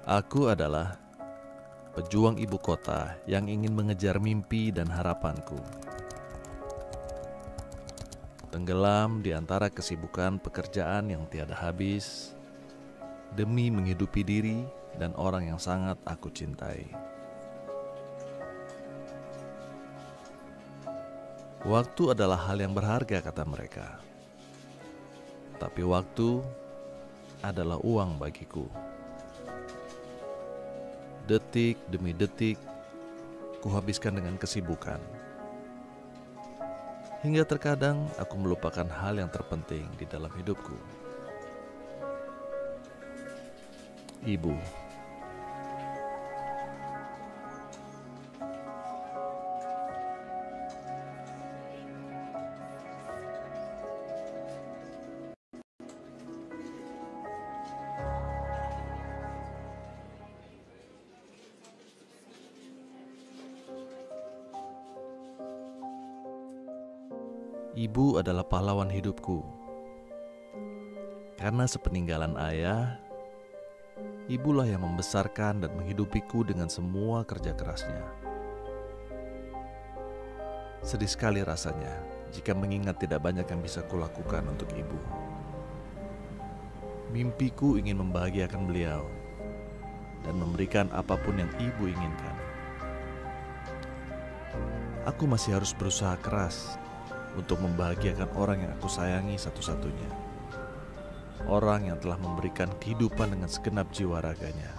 Aku adalah pejuang ibu kota yang ingin mengejar mimpi dan harapanku. Tenggelam di antara kesibukan pekerjaan yang tiada habis, demi menghidupi diri dan orang yang sangat aku cintai. Waktu adalah hal yang berharga, kata mereka. Tapi waktu adalah uang bagiku. Detik demi detik, kuhabiskan dengan kesibukan. Hingga terkadang aku melupakan hal yang terpenting di dalam hidupku. Ibu. Ibu adalah pahlawan hidupku. Karena sepeninggalan ayah, ibulah yang membesarkan dan menghidupiku dengan semua kerja kerasnya. Sedih sekali rasanya jika mengingat tidak banyak yang bisa kulakukan untuk ibu. Mimpiku ingin membahagiakan beliau dan memberikan apapun yang ibu inginkan. Aku masih harus berusaha keras untuk membahagiakan orang yang aku sayangi satu-satunya. Orang yang telah memberikan kehidupan dengan segenap jiwa raganya,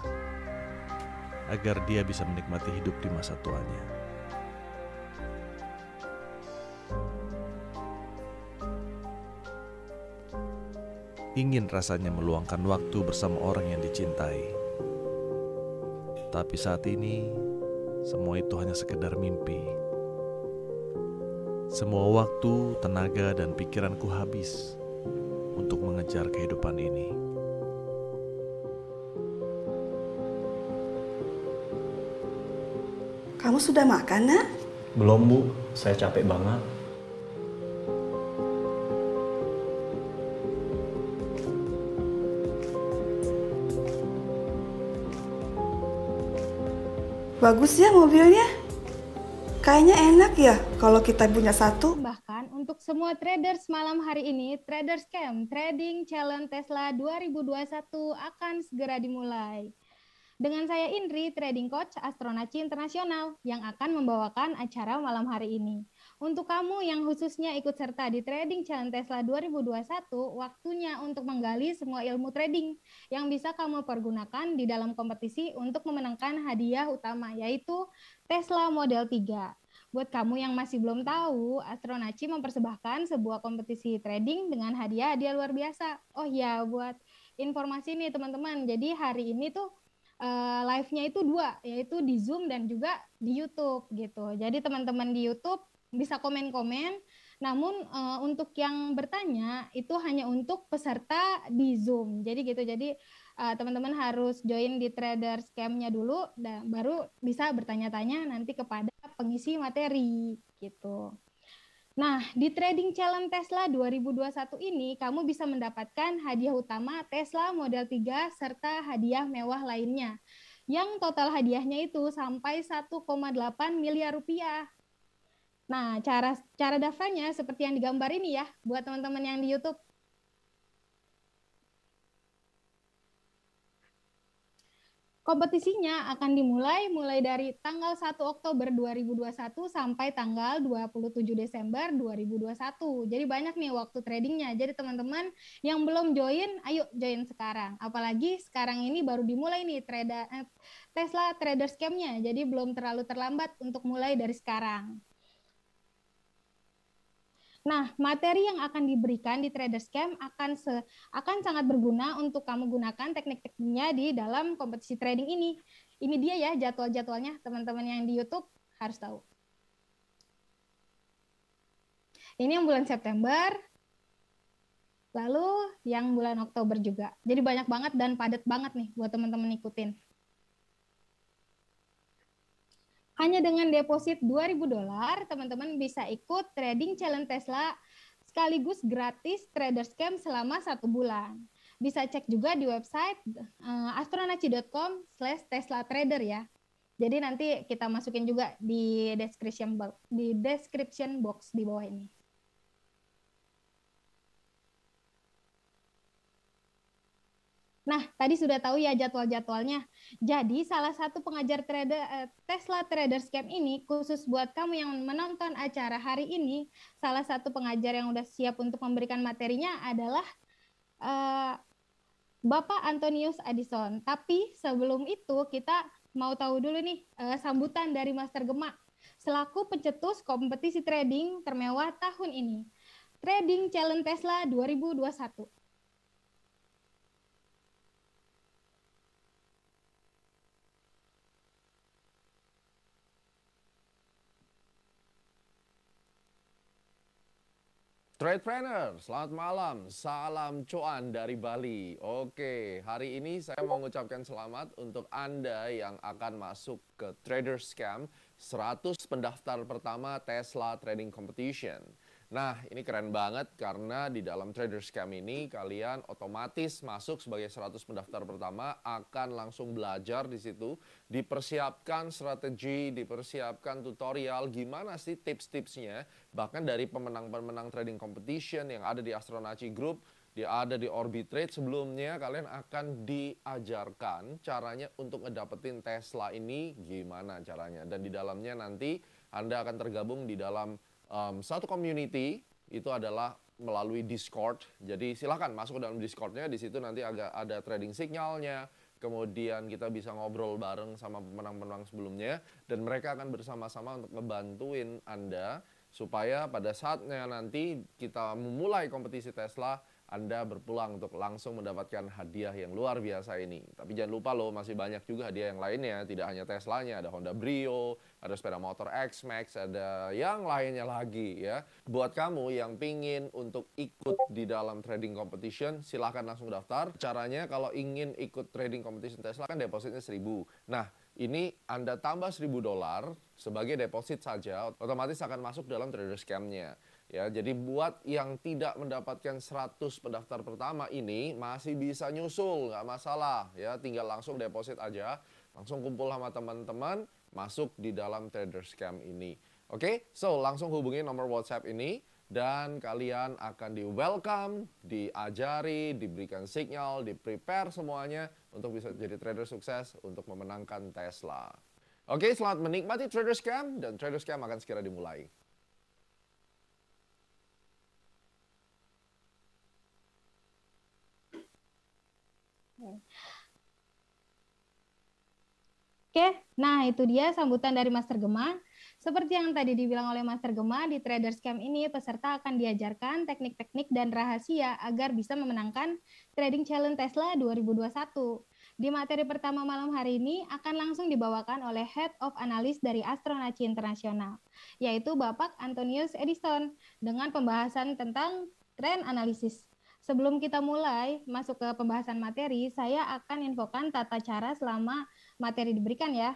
agar dia bisa menikmati hidup di masa tuanya. Ingin rasanya meluangkan waktu bersama orang yang dicintai. Tapi saat ini, semua itu hanya sekedar mimpi. Semua waktu, tenaga, dan pikiranku habis untuk mengejar kehidupan ini. Kamu sudah makan, Nak? Belum, Bu. Saya capek banget. Bagus ya mobilnya. Kayaknya enak ya kalau kita punya satu. Bahkan untuk semua traders malam hari ini, Traders Camp Trading Challenge Tesla 2021 akan segera dimulai. Dengan saya Indri, Trading Coach Astronaci Internasional yang akan membawakan acara malam hari ini. Untuk kamu yang khususnya ikut serta di Trading Challenge Tesla 2021, waktunya untuk menggali semua ilmu trading yang bisa kamu pergunakan di dalam kompetisi untuk memenangkan hadiah utama, yaitu Tesla Model 3. Buat kamu yang masih belum tahu, Astronaci mempersembahkan sebuah kompetisi trading dengan hadiah-hadiah luar biasa. Oh ya, buat informasi nih teman-teman, jadi hari ini tuh live-nya itu dua, yaitu di Zoom dan juga di YouTube gitu. Jadi teman-teman di YouTube bisa komen-komen, namun untuk yang bertanya itu hanya untuk peserta di Zoom. Jadi gitu. Jadi teman-teman harus join di Traders Camp-nya dulu dan baru bisa bertanya-tanya nanti kepada pengisi materi gitu. Nah, di Trading Challenge Tesla 2021 ini kamu bisa mendapatkan hadiah utama Tesla Model 3 serta hadiah mewah lainnya. Yang total hadiahnya itu sampai 1,8 miliar rupiah. Nah, cara daftarnya seperti yang digambar ini ya buat teman-teman yang di YouTube. Kompetisinya akan dimulai dari tanggal 1 Oktober 2021 sampai tanggal 27 Desember 2021. Jadi banyak nih waktu tradingnya. Jadi teman-teman yang belum join, ayo join sekarang. Apalagi sekarang ini baru dimulai nih Tesla Traders Camp-nya. Jadi belum terlalu terlambat untuk mulai dari sekarang. Nah, materi yang akan diberikan di Traders Camp akan sangat berguna untuk kamu gunakan teknik-tekniknya di dalam kompetisi trading ini. Ini dia ya jadwal-jadwalnya, teman-teman yang di YouTube harus tahu. Ini yang bulan September, lalu yang bulan Oktober juga. Jadi banyak banget dan padat banget nih buat teman-teman ikutin. Hanya dengan deposit $2.000, teman-teman bisa ikut Trading Challenge Tesla sekaligus gratis Traders Camp selama 1 bulan. Bisa cek juga di website astronaci.com/teslatrader ya. Jadi nanti kita masukin juga di description box di bawah ini. Nah, tadi sudah tahu ya jadwal-jadwalnya. Jadi, salah satu pengajar Tesla Trader Scam ini khusus buat kamu yang menonton acara hari ini, salah satu pengajar yang udah siap untuk memberikan materinya adalah Bapak Antonius Edison. Tapi sebelum itu kita mau tahu dulu nih sambutan dari Master Gema selaku pencetus kompetisi trading termewah tahun ini. Trading Challenge Tesla 2021. Tradepreneur, selamat malam. Salam cuan dari Bali. Oke, hari ini saya mau mengucapkan selamat untuk Anda yang akan masuk ke Trader Scam 100 pendaftar pertama Tesla Trading Competition. Nah, ini keren banget karena di dalam Trader Scam ini kalian otomatis masuk sebagai 100 pendaftar pertama, akan langsung belajar di situ, dipersiapkan strategi, dipersiapkan tutorial, gimana sih tips-tipsnya, bahkan dari pemenang-pemenang trading competition yang ada di Astronaci Group, ada di Orbitrade sebelumnya, kalian akan diajarkan caranya untuk ngedapetin Tesla ini gimana caranya. Dan di dalamnya nanti Anda akan tergabung di dalam satu community, itu adalah melalui Discord. Jadi silahkan masuk ke dalam Discordnya, di situ nanti ada trading signalnya, kemudian kita bisa ngobrol bareng sama pemenang-pemenang sebelumnya, dan mereka akan bersama-sama untuk ngebantuin Anda supaya pada saatnya nanti kita memulai kompetisi Tesla, Anda berpeluang untuk langsung mendapatkan hadiah yang luar biasa ini. Tapi jangan lupa loh, masih banyak juga hadiah yang lainnya. Tidak hanya Teslanya, ada Honda Brio, ada sepeda motor X-Max, ada yang lainnya lagi ya. Buat kamu yang pingin untuk ikut di dalam trading competition, silahkan langsung daftar. Caranya kalau ingin ikut trading competition Tesla kan depositnya 1.000. Nah, ini Anda tambah $1.000 sebagai deposit saja, otomatis akan masuk dalam trader scam-nya. Ya, jadi buat yang tidak mendapatkan 100 pendaftar pertama ini masih bisa nyusul, nggak masalah ya, tinggal langsung deposit aja, langsung kumpul sama teman-teman, masuk di dalam trader scam ini. Oke, so langsung hubungi nomor WhatsApp ini dan kalian akan di-welcome, diajari, diberikan signal, di-prepare semuanya untuk bisa jadi trader sukses untuk memenangkan Tesla. Oke, selamat menikmati trader scam dan trader scam akan segera dimulai. Oke, nah itu dia sambutan dari Master Gema. Seperti yang tadi dibilang oleh Master Gema, di Trader Scam ini peserta akan diajarkan teknik-teknik dan rahasia agar bisa memenangkan Trading Challenge Tesla 2021. Di materi pertama malam hari ini akan langsung dibawakan oleh Head of Analyst dari Astronaci Internasional, yaitu Bapak Antonius Edison, dengan pembahasan tentang trend analisis. Sebelum kita mulai masuk ke pembahasan materi, saya akan infokan tata cara selama materi diberikan ya.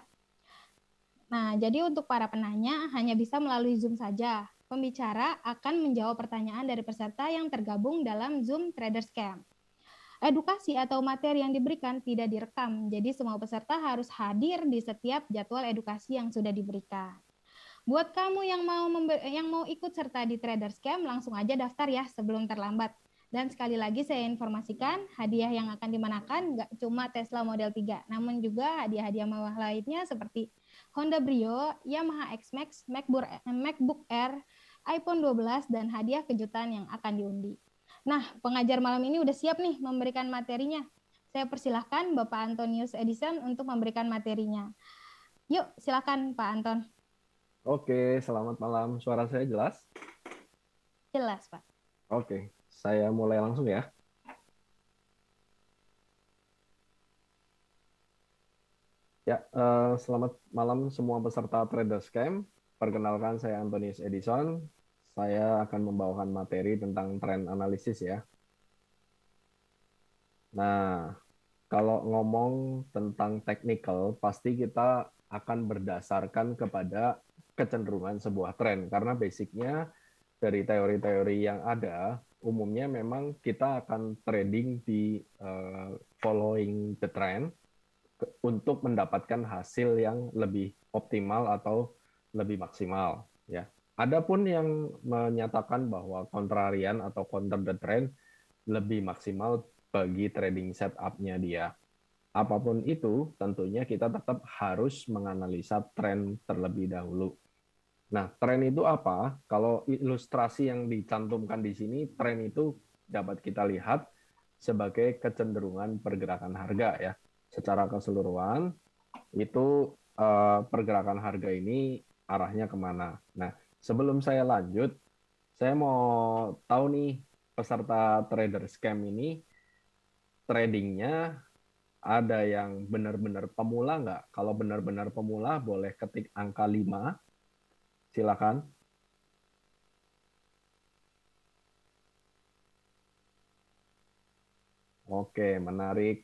Nah, jadi untuk para penanya hanya bisa melalui Zoom saja. Pembicara akan menjawab pertanyaan dari peserta yang tergabung dalam Zoom Trader Scam. Edukasi atau materi yang diberikan tidak direkam, jadi semua peserta harus hadir di setiap jadwal edukasi yang sudah diberikan. Buat kamu yang mau ikut serta di Trader Scam, langsung aja daftar ya sebelum terlambat. Dan sekali lagi saya informasikan, hadiah yang akan dimenangkan nggak cuma Tesla Model 3, namun juga hadiah-hadiah mewah lainnya seperti Honda Brio, Yamaha X-Max, MacBook Air, iPhone 12, dan hadiah kejutan yang akan diundi. Nah, pengajar malam ini udah siap nih memberikan materinya. Saya persilahkan Bapak Antonius Edison untuk memberikan materinya. Yuk, silakan Pak Anton. Oke, selamat malam. Suara saya jelas? Jelas, Pak. Oke, saya mulai langsung ya. Ya, selamat malam semua peserta Trader Scam. Perkenalkan, saya Antonius Edison. Saya akan membawakan materi tentang trend analisis ya. Nah, kalau ngomong tentang technical, pasti kita akan berdasarkan kepada kecenderungan sebuah tren. Karena basicnya dari teori-teori yang ada, umumnya memang kita akan trading di following the trend untuk mendapatkan hasil yang lebih optimal atau lebih maksimal, ya. Adapun yang menyatakan bahwa kontrarian atau counter the trend lebih maksimal bagi trading setup-nya dia. Apapun itu, tentunya kita tetap harus menganalisa tren terlebih dahulu. Nah, tren itu apa? Kalau ilustrasi yang dicantumkan di sini, tren itu dapat kita lihat sebagai kecenderungan pergerakan harga, ya. Secara keseluruhan, itu pergerakan harga ini arahnya kemana. Nah, sebelum saya lanjut, saya mau tahu nih, peserta trader scam ini, tradingnya ada yang benar-benar pemula nggak? Kalau benar-benar pemula, boleh ketik angka 5. Silakan. Oke, menarik.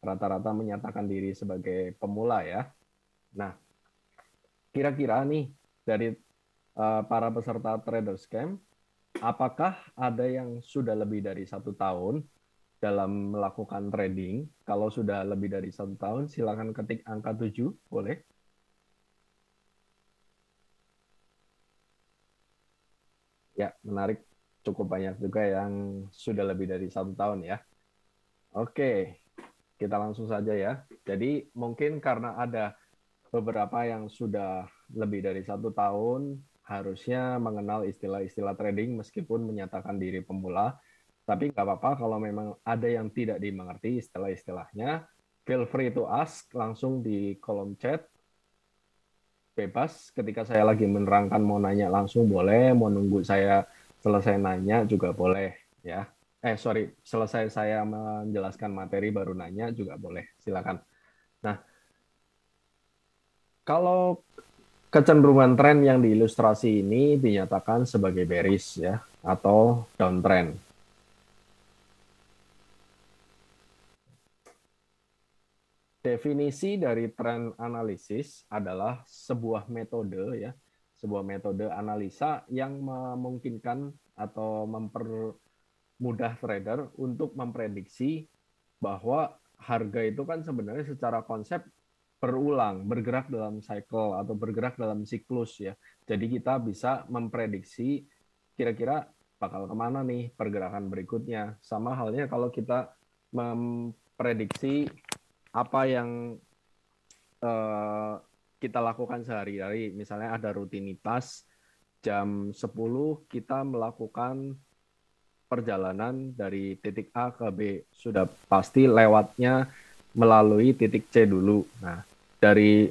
Rata-rata menyatakan diri sebagai pemula ya. Nah, kira-kira nih dari para peserta trader scam, apakah ada yang sudah lebih dari 1 tahun dalam melakukan trading? Kalau sudah lebih dari 1 tahun, silakan ketik angka 7, boleh. Ya, menarik. Cukup banyak juga yang sudah lebih dari 1 tahun ya. Oke, kita langsung saja ya. Jadi mungkin karena ada beberapa yang sudah lebih dari 1 tahun, harusnya mengenal istilah-istilah trading meskipun menyatakan diri pemula. Tapi nggak apa-apa kalau memang ada yang tidak dimengerti istilah-istilahnya, feel free to ask langsung di kolom chat. Bebas, ketika saya lagi menerangkan mau nanya langsung boleh, mau nunggu saya selesai nanya juga boleh ya. Selesai saya menjelaskan materi baru nanya juga boleh, silakan. Nah, kalau kecenderungan tren yang diilustrasi ini dinyatakan sebagai bearish ya, atau downtrend. Definisi dari trend analysis adalah sebuah metode ya, sebuah metode analisa yang memungkinkan atau mempermudah trader untuk memprediksi bahwa harga itu kan sebenarnya secara konsep berulang, bergerak dalam cycle atau bergerak dalam siklus ya. Jadi kita bisa memprediksi kira-kira bakal kemana nih pergerakan berikutnya. Sama halnya kalau kita memprediksi apa yang kita lakukan sehari-hari. Misalnya ada rutinitas jam 10 kita melakukan perjalanan dari titik A ke B. Sudah pasti lewatnya melalui titik C dulu. Nah, dari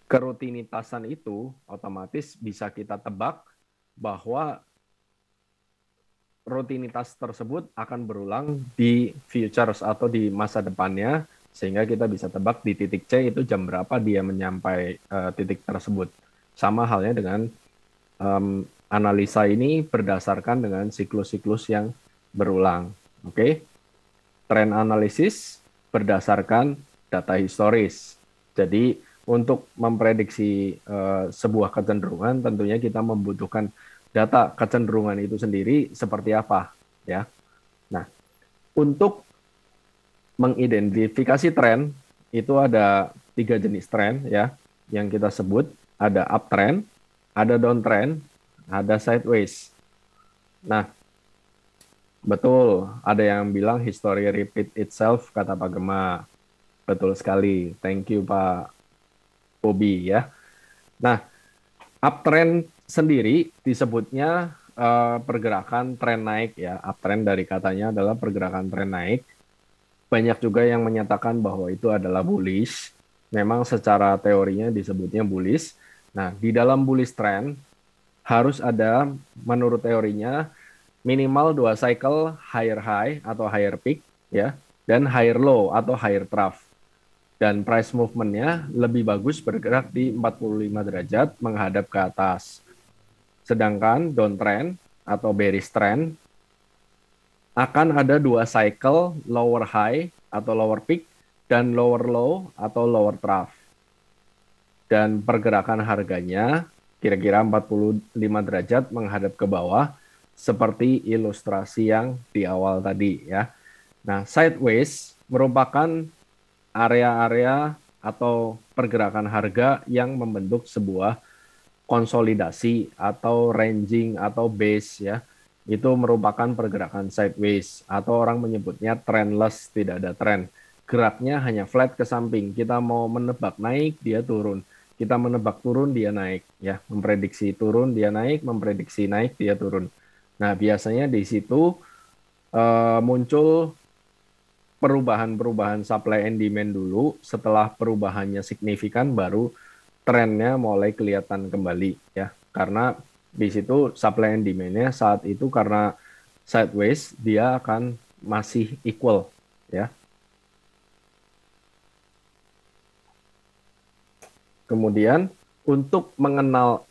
kerutinitasan itu otomatis bisa kita tebak bahwa rutinitas tersebut akan berulang di futures atau di masa depannya, sehingga kita bisa tebak di titik C itu jam berapa dia menyampai titik tersebut. Sama halnya dengan analisa ini berdasarkan dengan siklus-siklus yang berulang. Oke? Trend analisis berdasarkan data historis. Jadi untuk memprediksi sebuah kecenderungan tentunya kita membutuhkan data kecenderungan itu sendiri seperti apa ya. Nah, untuk mengidentifikasi tren itu ada 3 jenis tren ya yang kita sebut, ada uptrend, ada downtrend, ada sideways. Nah, betul, ada yang bilang history repeat itself kata Pak Gema. Betul sekali. Thank you Pak Bobi ya. Nah, uptrend sendiri disebutnya pergerakan tren naik ya. Uptrend dari katanya adalah pergerakan tren naik. Banyak juga yang menyatakan bahwa itu adalah bullish. Memang secara teorinya disebutnya bullish. Nah, di dalam bullish trend harus ada menurut teorinya minimal 2 cycle higher high atau higher peak ya, dan higher low atau higher trough. Dan price movement-nya lebih bagus bergerak di 45 derajat menghadap ke atas. Sedangkan downtrend atau bearish trend akan ada 2 cycle lower high atau lower peak dan lower low atau lower trough. Dan pergerakan harganya kira-kira 45 derajat menghadap ke bawah seperti ilustrasi yang di awal tadi ya. Nah, sideways merupakan area-area atau pergerakan harga yang membentuk sebuah konsolidasi atau ranging atau base ya. Itu merupakan pergerakan sideways atau orang menyebutnya trendless, tidak ada trend. Geraknya hanya flat ke samping. Kita mau menebak naik, dia turun. Kita menebak turun, dia naik ya. Memprediksi turun, dia naik, memprediksi naik, dia turun. Nah, biasanya di situ muncul perubahan-perubahan supply and demand dulu. Setelah perubahannya signifikan, baru trennya mulai kelihatan kembali ya. Karena di situ supply and demand-nya saat itu karena sideways dia akan masih equal ya. Kemudian untuk mengenal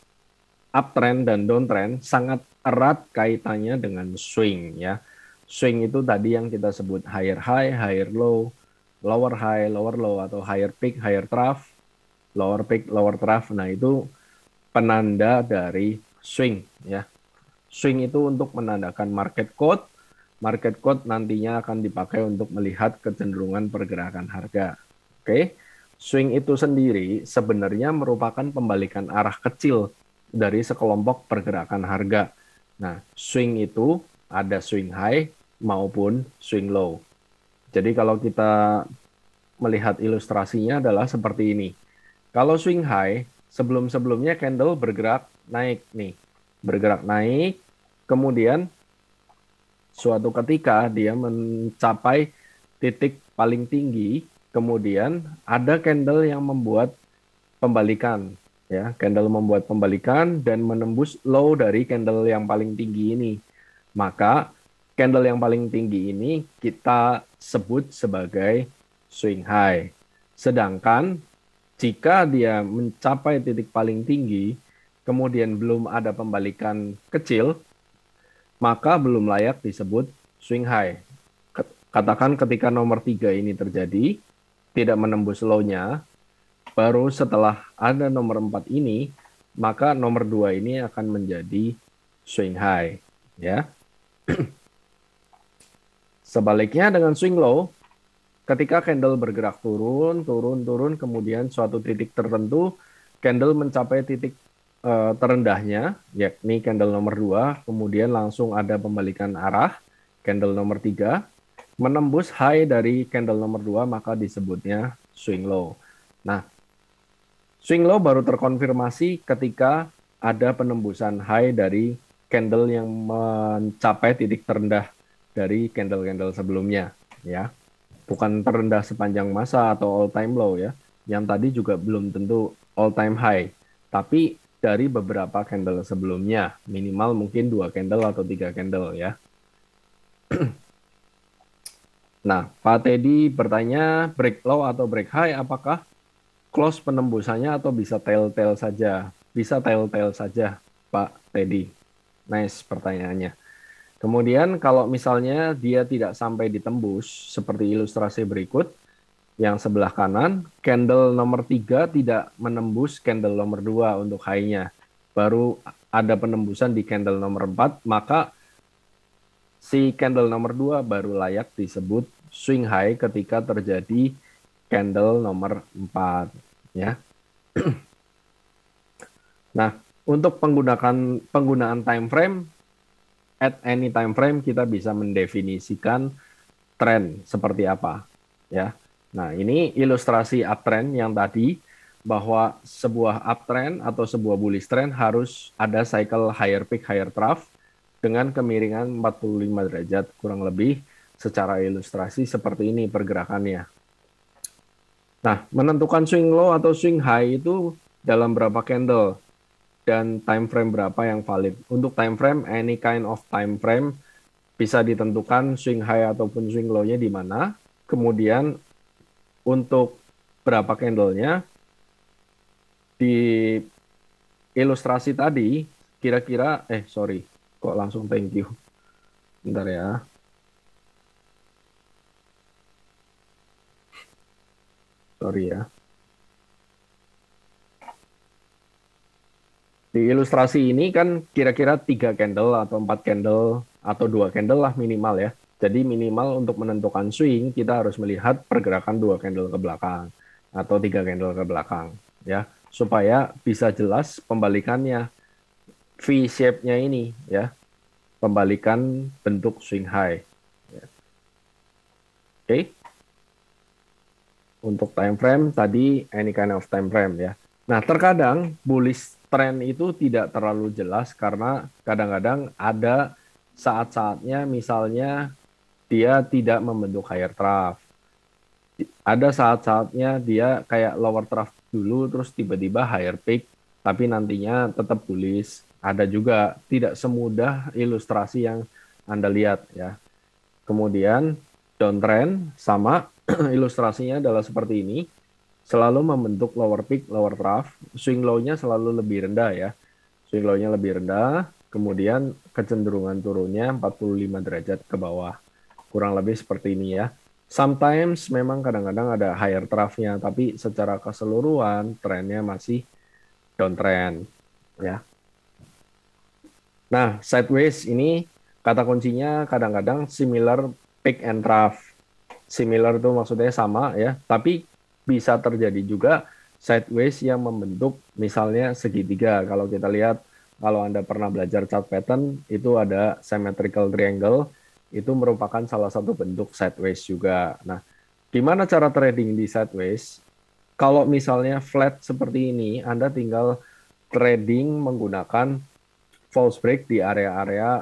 uptrend dan downtrend sangat erat kaitannya dengan swing ya. Swing itu tadi yang kita sebut higher high, higher low, lower high, lower low, atau higher peak, higher trough, lower peak, lower trough. Nah, itu penanda dari swing ya. Swing itu untuk menandakan market code. Market code nantinya akan dipakai untuk melihat kecenderungan pergerakan harga. Oke. Swing itu sendiri sebenarnya merupakan pembalikan arah kecil dari sekelompok pergerakan harga. Nah, swing itu ada swing high maupun swing low. Jadi kalau kita melihat ilustrasinya adalah seperti ini. Kalau swing high, sebelum-sebelumnya candle bergerak naik nih. Bergerak naik, kemudian suatu ketika dia mencapai titik paling tinggi, kemudian ada candle yang membuat pembalikan. Ya, candle membuat pembalikan dan menembus low dari candle yang paling tinggi ini. Maka candle yang paling tinggi ini kita sebut sebagai swing high. Sedangkan jika dia mencapai titik paling tinggi, kemudian belum ada pembalikan kecil, maka belum layak disebut swing high. Katakan ketika nomor 3 ini terjadi, tidak menembus low-nya, baru setelah ada nomor 4 ini, maka nomor 2 ini akan menjadi swing high. Ya. Sebaliknya dengan swing low, ketika candle bergerak turun, kemudian suatu titik tertentu, candle mencapai titik terendahnya, yakni candle nomor 2, kemudian langsung ada pembalikan arah, candle nomor 3, menembus high dari candle nomor 2, maka disebutnya swing low. Nah, swing low baru terkonfirmasi ketika ada penembusan high dari candle yang mencapai titik terendah dari candle-candle sebelumnya, ya. Bukan terendah sepanjang masa atau all time low ya. Yang tadi juga belum tentu all time high, tapi dari beberapa candle sebelumnya, minimal mungkin 2 candle atau 3 candle ya. Nah, Pak Teddy bertanya, break low atau break high, apakah close penembusannya atau bisa telltale saja? Bisa telltale saja, Pak Teddy. Nice pertanyaannya. Kemudian kalau misalnya dia tidak sampai ditembus, seperti ilustrasi berikut, yang sebelah kanan, candle nomor 3 tidak menembus candle nomor 2 untuk high-nya. Baru ada penembusan di candle nomor 4, maka si candle nomor 2 baru layak disebut swing high ketika terjadi candle nomor 4. Ya. Nah, untuk penggunaan time frame, at any time frame kita bisa mendefinisikan tren seperti apa. Ya. Nah, ini ilustrasi uptrend yang tadi, bahwa sebuah uptrend atau sebuah bullish trend harus ada cycle higher peak, higher trough dengan kemiringan 45 derajat kurang lebih. Secara ilustrasi seperti ini pergerakannya. Nah, menentukan swing low atau swing high itu dalam berapa candle dan time frame berapa yang valid. Untuk time frame, any kind of time frame bisa ditentukan swing high ataupun swing low-nya di mana. Kemudian untuk berapa candlenya di ilustrasi tadi kira-kira kok langsung thank you. Bentar ya. Sorry ya. Di Di ilustrasi ini kan kira-kira 3 candle atau 4 candle atau 2 candle lah minimal ya. Jadi minimal untuk menentukan swing kita harus melihat pergerakan 2 candle ke belakang atau 3 candle ke belakang ya, supaya bisa jelas pembalikannya V shape-nya ini ya. Pembalikan bentuk swing high. Ya. Oke. Untuk time frame tadi any kind of time frame ya. Nah, terkadang bullish trend itu tidak terlalu jelas karena kadang-kadang ada saat-saatnya misalnya dia tidak membentuk higher trough. Ada saat-saatnya dia kayak lower trough dulu terus tiba-tiba higher peak tapi nantinya tetap bullish. Ada juga tidak semudah ilustrasi yang Anda lihat ya. Kemudian downtrend sama ilustrasinya adalah seperti ini. Selalu membentuk lower peak, lower trough, swing low-nya selalu lebih rendah ya. Swing low-nya lebih rendah, kemudian kecenderungan turunnya 45 derajat ke bawah. Kurang lebih seperti ini ya. Sometimes memang kadang-kadang ada higher trough-nya, tapi secara keseluruhan trennya masih downtrend ya. Nah, sideways ini kata kuncinya kadang-kadang similar peak and trough. Similar itu maksudnya sama ya, tapi bisa terjadi juga sideways yang membentuk misalnya segitiga. Kalau kita lihat, kalau Anda pernah belajar chart pattern, itu ada symmetrical triangle, itu merupakan salah satu bentuk sideways juga. Nah, gimana cara trading di sideways? Kalau misalnya flat seperti ini, Anda tinggal trading menggunakan false break di area-area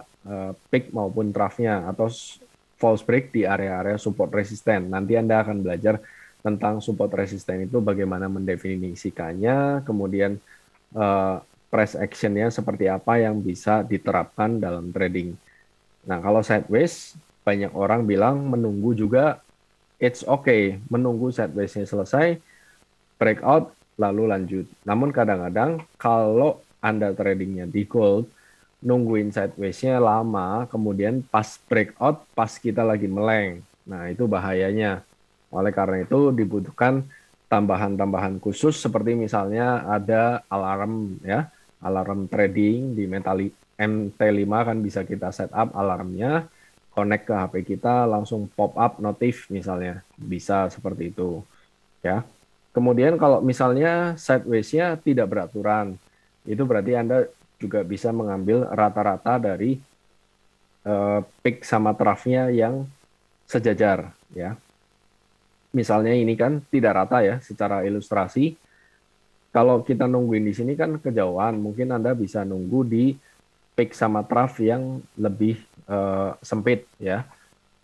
peak maupun trough-nya, atau false break di area-area support resisten. Nanti Anda akan belajar tentang support resisten itu bagaimana mendefinisikannya, kemudian price action-nya seperti apa yang bisa diterapkan dalam trading. Nah, kalau sideways, banyak orang bilang menunggu juga, it's okay, menunggu sideways-nya selesai, breakout, lalu lanjut. Namun kadang-kadang kalau Anda tradingnya di gold, nungguin sideways-nya lama, kemudian pas breakout, pas kita lagi meleng. Nah, itu bahayanya. Oleh karena itu dibutuhkan tambahan-tambahan khusus seperti misalnya ada alarm ya, alarm trading di MT5 kan bisa kita set up alarmnya, connect ke HP kita langsung pop up notif misalnya, bisa seperti itu ya. Kemudian kalau misalnya sideways-nya tidak beraturan, itu berarti Anda juga bisa mengambil rata-rata dari peak sama trough-nya yang sejajar ya. Misalnya ini kan tidak rata ya secara ilustrasi. Kalau kita nungguin di sini kan kejauhan, mungkin Anda bisa nunggu di peak sama trough yang lebih sempit ya.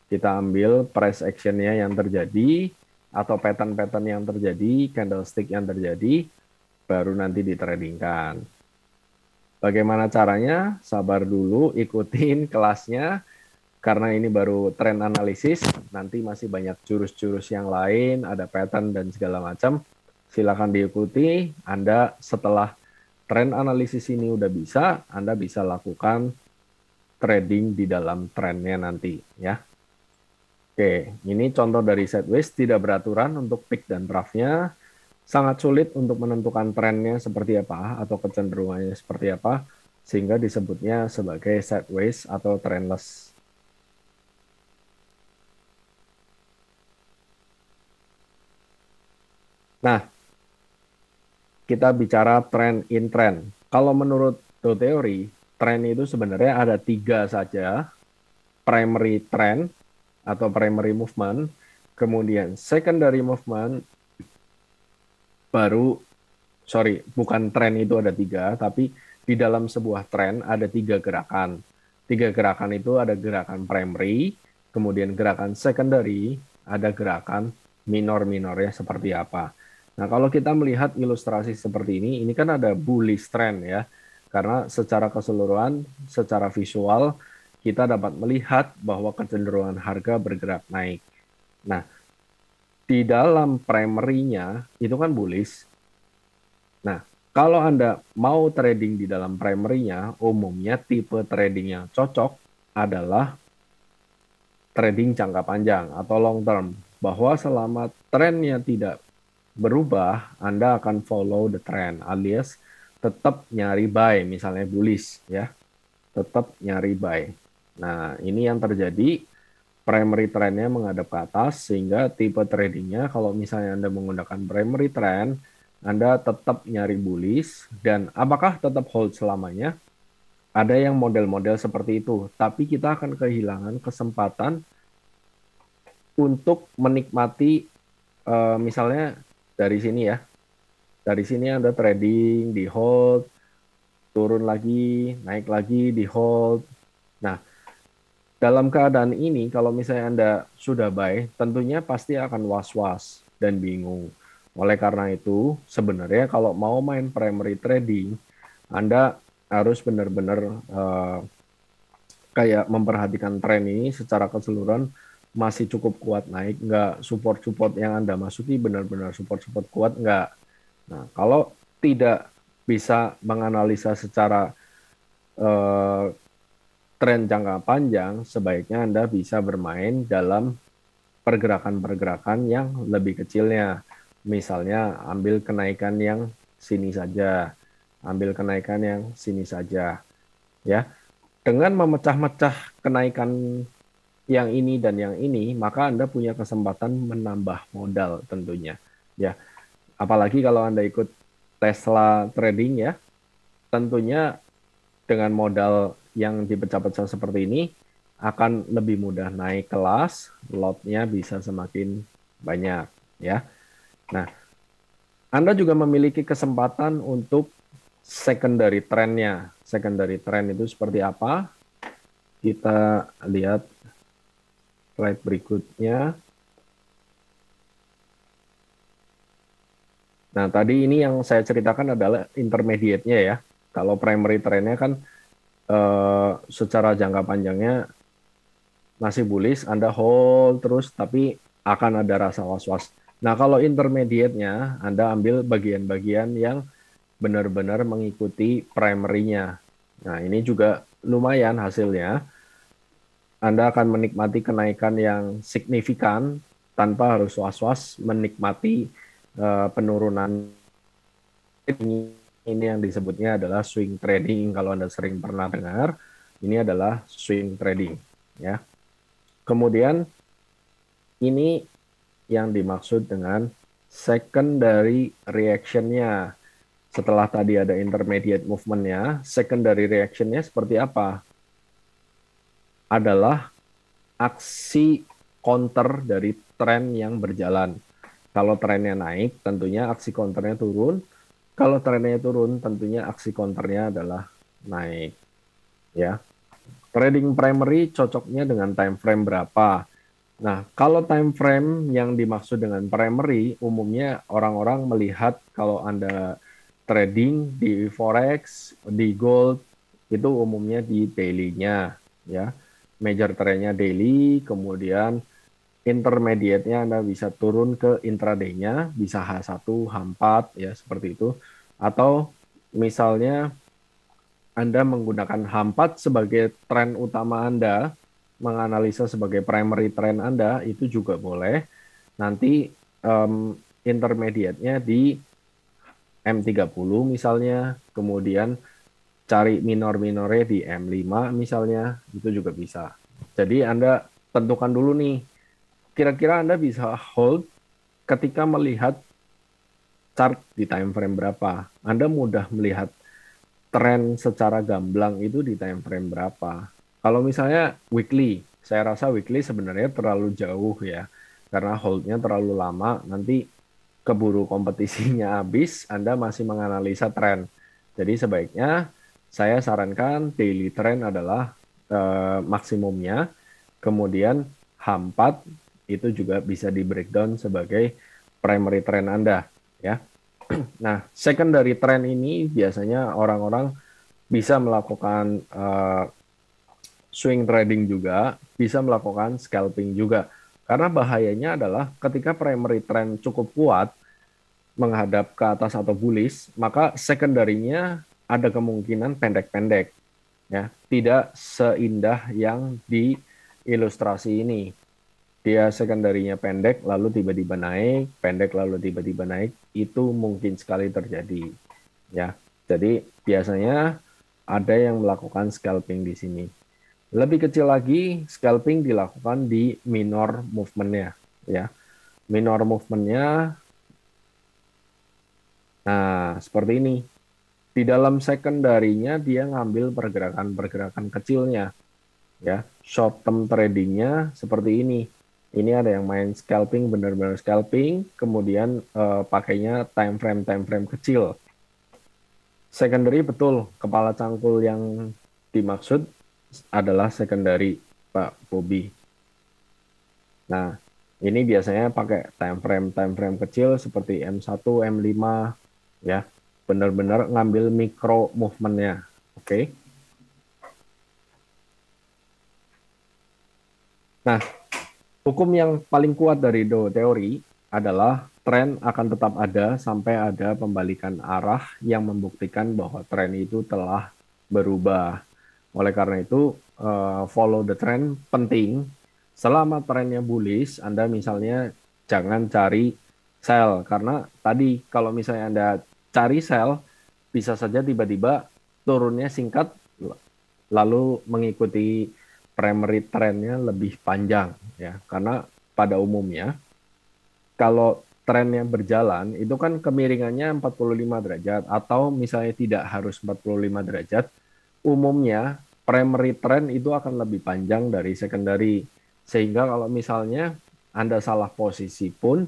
Kita ambil price action-nya yang terjadi atau pattern-pattern yang terjadi, candlestick yang terjadi, baru nanti ditradingkan. Bagaimana caranya? Sabar dulu, ikutin kelasnya. Karena ini baru tren analisis, nanti masih banyak jurus-jurus yang lain, ada pattern dan segala macam. Silakan diikuti. Anda setelah tren analisis ini udah bisa, Anda bisa lakukan trading di dalam trennya nanti ya. Oke, ini contoh dari sideways tidak beraturan untuk peak dan trough-nya. Sangat sulit untuk menentukan trennya seperti apa atau kecenderungannya seperti apa, sehingga disebutnya sebagai sideways atau trendless. Nah, kita bicara trend in trend. Kalau menurut Do Theory, trend itu sebenarnya ada 3 saja. Primary trend atau primary movement, kemudian secondary movement, bukan trend itu ada 3, tapi di dalam sebuah trend ada 3 gerakan. 3 gerakan itu ada gerakan primary, kemudian gerakan secondary, ada gerakan minor-minornya seperti apa. Nah, kalau kita melihat ilustrasi seperti ini kan ada bullish trend ya. Karena secara keseluruhan, secara visual, kita dapat melihat bahwa kecenderungan harga bergerak naik. Nah, di dalam primary-nya itu kan bullish. Nah, kalau Anda mau trading di dalam primary-nya, umumnya tipe trading yang cocok adalah trading jangka panjang atau long term. Bahwa selama trennya tidak berubah, Anda akan follow the trend, alias tetap nyari buy, misalnya bullish ya, tetap nyari buy. Nah, ini yang terjadi, primary trendnya menghadap ke atas, sehingga tipe tradingnya kalau misalnya Anda menggunakan primary trend, Anda tetap nyari bullish, dan apakah tetap hold selamanya? Ada yang model-model seperti itu, tapi kita akan kehilangan kesempatan untuk menikmati, misalnya dari sini ya, dari sini Anda trading, di hold, turun lagi, naik lagi, di hold. Nah, dalam keadaan ini, kalau misalnya Anda sudah buy, tentunya pasti akan was-was dan bingung. Oleh karena itu, sebenarnya kalau mau main primary trading, Anda harus benar-benar kayak memperhatikan tren ini secara keseluruhan masih cukup kuat naik, nggak support-support yang Anda masuki benar-benar support-support kuat, nggak. Nah, kalau tidak bisa menganalisa secara tren jangka panjang, sebaiknya Anda bisa bermain dalam pergerakan-pergerakan yang lebih kecilnya. Misalnya ambil kenaikan yang sini saja, ambil kenaikan yang sini saja, ya. Dengan memecah-mecah kenaikan yang ini dan yang ini, maka Anda punya kesempatan menambah modal tentunya, ya. Apalagi kalau Anda ikut Tesla trading ya, tentunya dengan modal yang dipecah-pecah seperti ini akan lebih mudah naik kelas, lotnya bisa semakin banyak, ya. Nah, Anda juga memiliki kesempatan untuk secondary trend-nya. Secondary trend itu seperti apa? Kita lihat slide berikutnya. Nah, tadi ini yang saya ceritakan adalah intermediate-nya ya. Kalau primary trend-nya kan secara jangka panjangnya masih bullish, Anda hold terus, tapi akan ada rasa was-was. Nah, kalau intermediate-nya, Anda ambil bagian-bagian yang benar-benar mengikuti primary-nya. Nah, ini juga lumayan hasilnya. Anda akan menikmati kenaikan yang signifikan tanpa harus was-was menikmati penurunan. Ini yang disebutnya adalah swing trading. Kalau Anda sering pernah dengar, ini adalah swing trading, ya. Kemudian ini yang dimaksud dengan secondary reaction-nya. Setelah tadi ada intermediate movement-nya, secondary reaction-nya seperti apa? Adalah aksi counter dari tren yang berjalan. Kalau trennya naik, tentunya aksi counternya turun. Kalau trennya turun, tentunya aksi counternya adalah naik. Ya, trading primary cocoknya dengan time frame berapa? Nah, kalau time frame yang dimaksud dengan primary, umumnya orang-orang melihat kalau Anda trading di forex, di gold, itu umumnya di daily-nya, ya. Major trend-nya daily, kemudian intermediate-nya Anda bisa turun ke intraday-nya, bisa H1, H4, ya seperti itu. Atau misalnya Anda menggunakan H4 sebagai tren utama Anda, menganalisa sebagai primary trend Anda, itu juga boleh. Nanti intermediate-nya di M30 misalnya, kemudian cari minor-minornya di M5 misalnya, itu juga bisa. Jadi Anda tentukan dulu nih, kira-kira Anda bisa hold ketika melihat chart di time frame berapa. Anda mudah melihat tren secara gamblang itu di time frame berapa. Kalau misalnya weekly, saya rasa weekly sebenarnya terlalu jauh ya, karena holdnya terlalu lama, nanti keburu kompetisinya habis, Anda masih menganalisa tren. Jadi sebaiknya saya sarankan daily trend adalah maksimumnya, kemudian H4 itu juga bisa di breakdown sebagai primary trend Anda, ya. Nah, secondary trend ini biasanya orang-orang bisa melakukan swing trading juga, bisa melakukan scalping juga. Karena bahayanya adalah ketika primary trend cukup kuat menghadap ke atas atau bullish, maka secondary-nya ada kemungkinan pendek-pendek, ya. Tidak seindah yang di ilustrasi ini. Dia secondary-nya pendek, lalu tiba-tiba naik, pendek lalu tiba-tiba naik, itu mungkin sekali terjadi, ya. Jadi biasanya ada yang melakukan scalping di sini. Lebih kecil lagi, scalping dilakukan di minor movement-nya, ya. Minor movement-nya, nah seperti ini. Di dalam secondary-nya dia ngambil pergerakan-pergerakan kecilnya, ya. Short term trading-nya seperti ini. Ini ada yang main scalping, benar-benar scalping, kemudian pakainya time frame kecil. Secondary betul, kepala cangkul yang dimaksud adalah secondary, Pak Bobi. Nah, ini biasanya pakai time frame kecil seperti M1, M5, ya. Benar-benar ngambil micro movement-nya. Oke. Nah, hukum yang paling kuat dari Dow teori adalah tren akan tetap ada sampai ada pembalikan arah yang membuktikan bahwa tren itu telah berubah. Oleh karena itu, follow the trend penting. Selama trennya bullish, Anda misalnya jangan cari sell. Karena tadi kalau misalnya Anda cari sell, bisa saja tiba-tiba turunnya singkat, lalu mengikuti primary trendnya lebih panjang, ya. Karena pada umumnya kalau trennya berjalan itu kan kemiringannya 45 derajat atau misalnya tidak harus 45 derajat, umumnya primary trend itu akan lebih panjang dari secondary. Sehingga kalau misalnya Anda salah posisi pun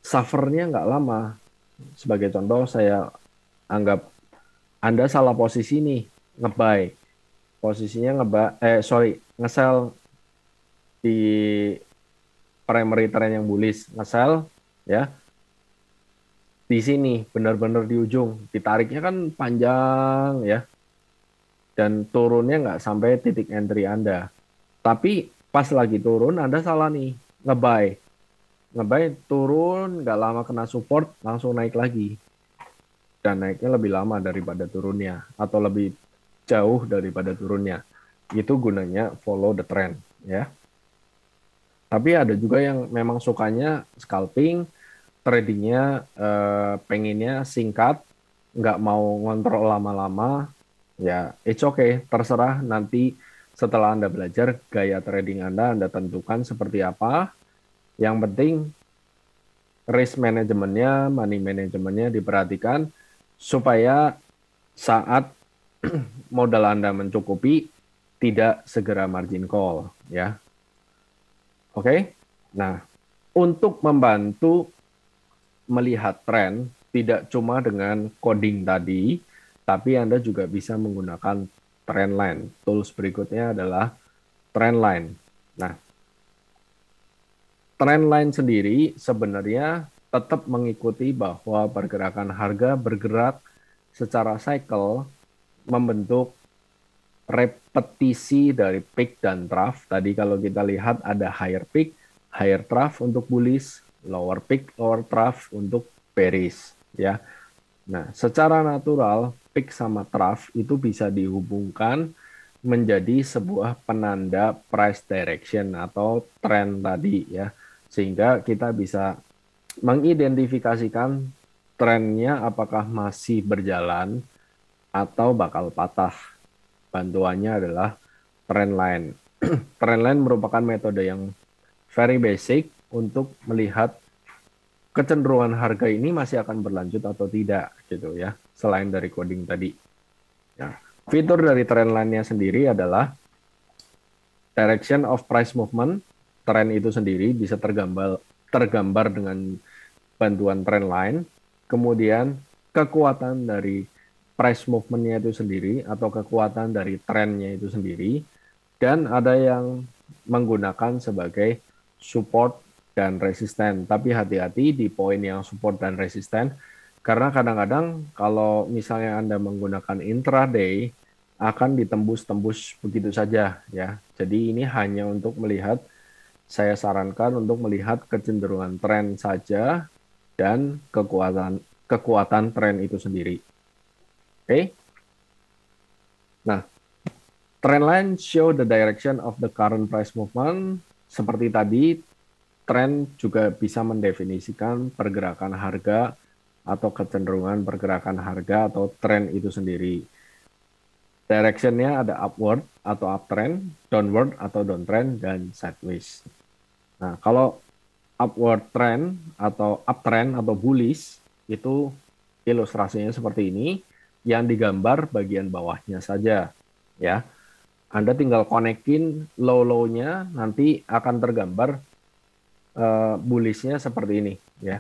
suffernya nggak lama. Sebagai contoh, saya anggap Anda salah posisi nih, nge-buy. Posisinya nge-sell di primary trend yang bullish, nge-sell, ya. Di sini benar-benar di ujung, ditariknya kan panjang, ya. Dan turunnya nggak sampai titik entry Anda. Tapi pas lagi turun, Anda salah nih, nge-buy. Nge-buy turun, nggak lama kena support, langsung naik lagi. Dan naiknya lebih lama daripada turunnya, atau lebih jauh daripada turunnya. Itu gunanya follow the trend, ya. Tapi ada juga yang memang sukanya scalping, tradingnya pengennya singkat, nggak mau ngontrol lama-lama, ya it's okay, terserah nanti setelah Anda belajar gaya trading Anda tentukan seperti apa. Yang penting risk manajemennya, money manajemennya diperhatikan supaya saat modal Anda mencukupi, tidak segera margin call, ya. Oke. Nah, untuk membantu melihat tren tidak cuma dengan coding tadi, tapi Anda juga bisa menggunakan trend line. Tools berikutnya adalah trend line. Nah, trend line sendiri sebenarnya tetap mengikuti bahwa pergerakan harga bergerak secara cycle, membentuk repetisi dari peak dan trough. Tadi kalau kita lihat ada higher peak, higher trough untuk bullish, lower peak, lower trough untuk bearish, ya. Nah, secara natural peak sama trough itu bisa dihubungkan menjadi sebuah penanda price direction atau trend tadi, ya. Sehingga kita bisa mengidentifikasikan trennya apakah masih berjalan atau bakal patah. Bantuannya adalah trend line. Trend line merupakan metode yang very basic untuk melihat kecenderungan harga ini masih akan berlanjut atau tidak, gitu ya. Selain dari coding tadi. Ya. Fitur dari trend line-nya sendiri adalah direction of price movement. Trend itu sendiri bisa tergambar dengan bantuan trend line. Kemudian kekuatan dari price movement-nya itu sendiri atau kekuatan dari trend-nya itu sendiri, dan ada yang menggunakan sebagai support dan resisten. Tapi hati-hati di poin yang support dan resisten, karena kadang-kadang kalau misalnya Anda menggunakan intraday akan ditembus-tembus begitu saja, ya. Jadi ini hanya untuk melihat, saya sarankan untuk melihat kecenderungan tren saja dan kekuatan tren itu sendiri. Oke. Nah, trend line show the direction of the current price movement. Seperti tadi, tren juga bisa mendefinisikan pergerakan harga atau kecenderungan pergerakan harga atau tren itu sendiri. Directionnya ada upward atau uptrend, downward atau downtrend, dan sideways. Nah, kalau upward trend atau uptrend atau bullish itu ilustrasinya seperti ini, yang digambar bagian bawahnya saja, ya. Anda tinggal konekin low-low-nya, nanti akan tergambar bullishnya seperti ini, ya.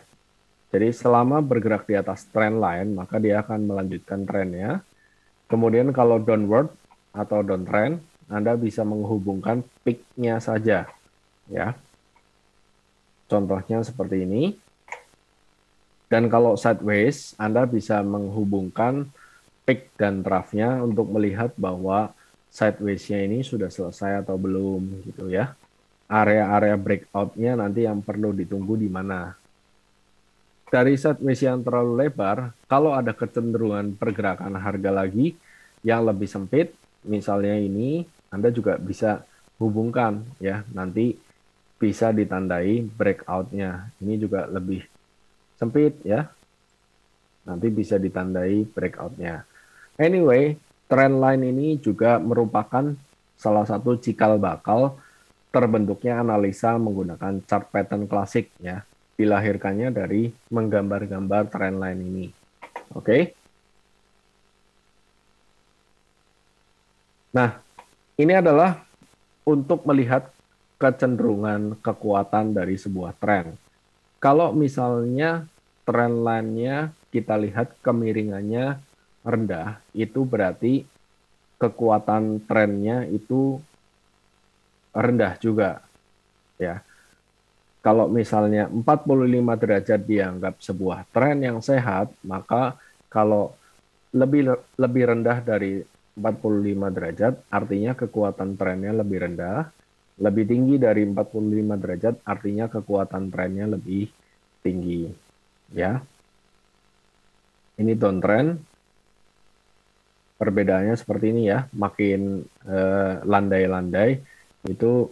Jadi selama bergerak di atas trend line, maka dia akan melanjutkan trennya. Kemudian kalau downward atau downtrend, Anda bisa menghubungkan peak-nya saja, ya. Contohnya seperti ini. Dan kalau sideways, Anda bisa menghubungkan peak dan trough-nya untuk melihat bahwa sideways-nya ini sudah selesai atau belum, gitu ya. Area-area breakout-nya nanti yang perlu ditunggu di mana. Dari sideways yang terlalu lebar, kalau ada kecenderungan pergerakan harga lagi yang lebih sempit, misalnya ini, Anda juga bisa hubungkan, ya, nanti bisa ditandai breakout-nya. Ini juga lebih sempit, ya. Nanti bisa ditandai breakout-nya. Anyway, trend line ini juga merupakan salah satu cikal bakal terbentuknya analisa menggunakan chart pattern klasik, ya. Dilahirkannya dari menggambar-gambar trend line ini. Oke. Nah, ini adalah untuk melihat kecenderungan kekuatan dari sebuah tren. Kalau misalnya trend line-nya kita lihat kemiringannya rendah, itu berarti kekuatan trennya itu rendah juga, ya. Kalau misalnya 45 derajat dianggap sebuah tren yang sehat, maka kalau lebih rendah dari 45 derajat, artinya kekuatan trennya lebih rendah. Lebih tinggi dari 45 derajat, artinya kekuatan trennya lebih tinggi. Ya, ini downtrend. Perbedaannya seperti ini ya, makin landai-landai, itu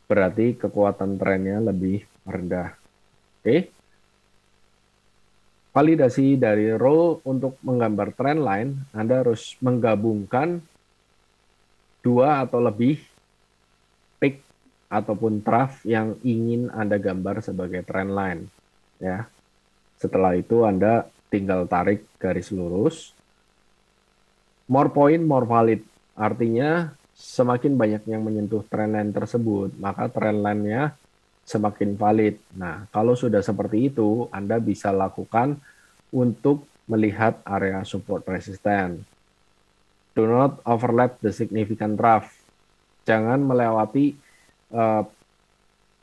berarti kekuatan trennya lebih rendah. Oke. Validasi dari rule untuk menggambar trend line, Anda harus menggabungkan dua atau lebih peak ataupun trough yang ingin Anda gambar sebagai trend line. Ya. Setelah itu Anda tinggal tarik garis lurus. More point, more valid. Artinya semakin banyak yang menyentuh trend line tersebut, maka trend line-nya semakin valid. Nah, kalau sudah seperti itu, Anda bisa lakukan untuk melihat area support resisten. Do not overlap the significant trough. Jangan melewati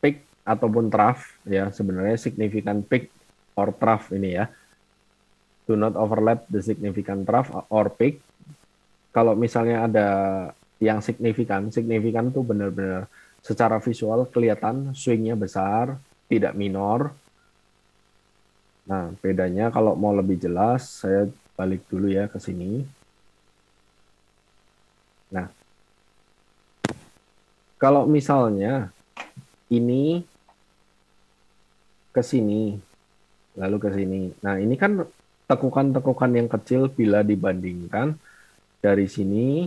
peak ataupun trough, ya, sebenarnya significant peak or trough ini ya. Do not overlap the significant trough or peak. Kalau misalnya ada yang signifikan itu benar-benar secara visual kelihatan swingnya besar, tidak minor. Nah, bedanya kalau mau lebih jelas, saya balik dulu ya ke sini. Nah, kalau misalnya ini ke sini, lalu ke sini. Nah, ini kan tekukan-tekukan yang kecil bila dibandingkan dari sini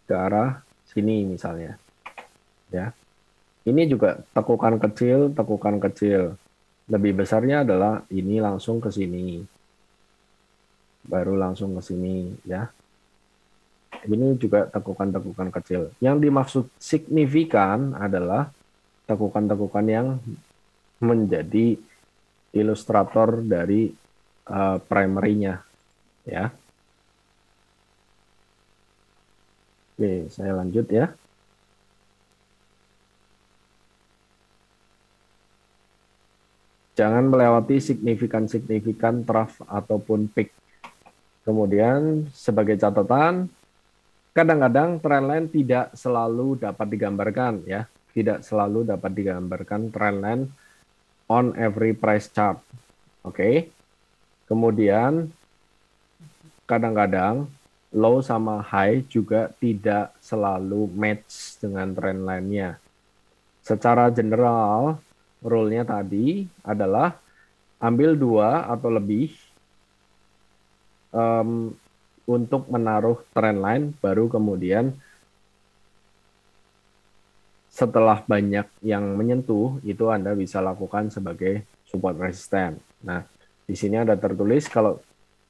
ke arah sini misalnya. Ya. Ini juga tekukan kecil. Lebih besarnya adalah ini langsung ke sini. Baru langsung ke sini, ya. Ini juga tekukan-tekukan kecil. Yang dimaksud signifikan adalah tekukan-tekukan yang menjadi ilustrator dari primary-nya, ya. Oke, saya lanjut ya. Jangan melewati signifikan trough ataupun peak. Kemudian sebagai catatan, kadang-kadang trend line tidak selalu dapat digambarkan ya. Tidak selalu dapat digambarkan trend line on every price chart. Oke. Kemudian kadang-kadang low sama high juga tidak selalu match dengan trend line-nya. Secara general, rule-nya tadi adalah ambil 2 atau lebih untuk menaruh trend line, baru kemudian setelah banyak yang menyentuh, itu Anda bisa lakukan sebagai support resisten. Nah, di sini ada tertulis kalau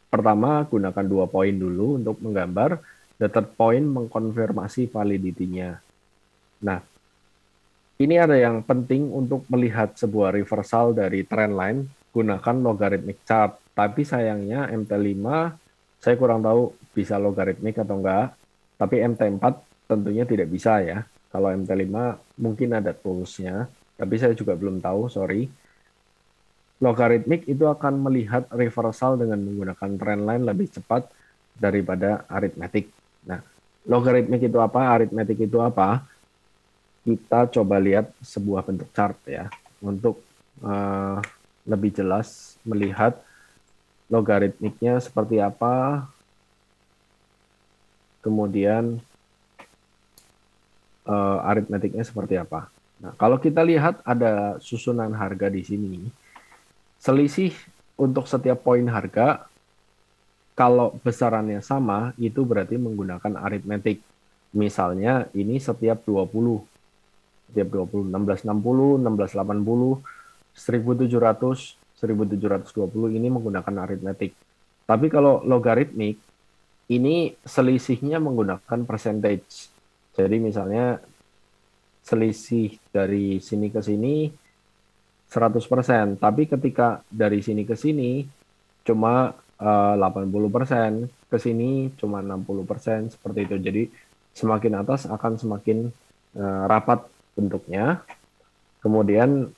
pertama gunakan 2 poin dulu untuk menggambar, the third point mengkonfirmasi validity-nya. Nah, ini ada yang penting untuk melihat sebuah reversal dari trend line, gunakan logarithmic chart. Tapi sayangnya MT5, saya kurang tahu bisa logarithmic atau enggak, tapi MT4 tentunya tidak bisa ya. Kalau MT5 mungkin ada tools-nya, tapi saya juga belum tahu, sorry. Logarithmic itu akan melihat reversal dengan menggunakan trend line lebih cepat daripada arithmetic. Nah, logarithmic itu apa? Arithmetic itu apa? Kita coba lihat sebuah bentuk chart ya, untuk lebih jelas melihat logaritmiknya seperti apa, kemudian aritmetiknya seperti apa. Nah, kalau kita lihat ada susunan harga di sini, selisih untuk setiap poin harga, kalau besarannya sama, itu berarti menggunakan aritmetik. Misalnya ini setiap 20, 1660, 1680, 1700, 1720 ini menggunakan aritmetik. Tapi kalau logaritmik, ini selisihnya menggunakan percentage. Jadi misalnya selisih dari sini ke sini 100%, tapi ketika dari sini ke sini cuma 80%, ke sini cuma 60%, seperti itu. Jadi semakin atas akan semakin rapat bentuknya. Kemudian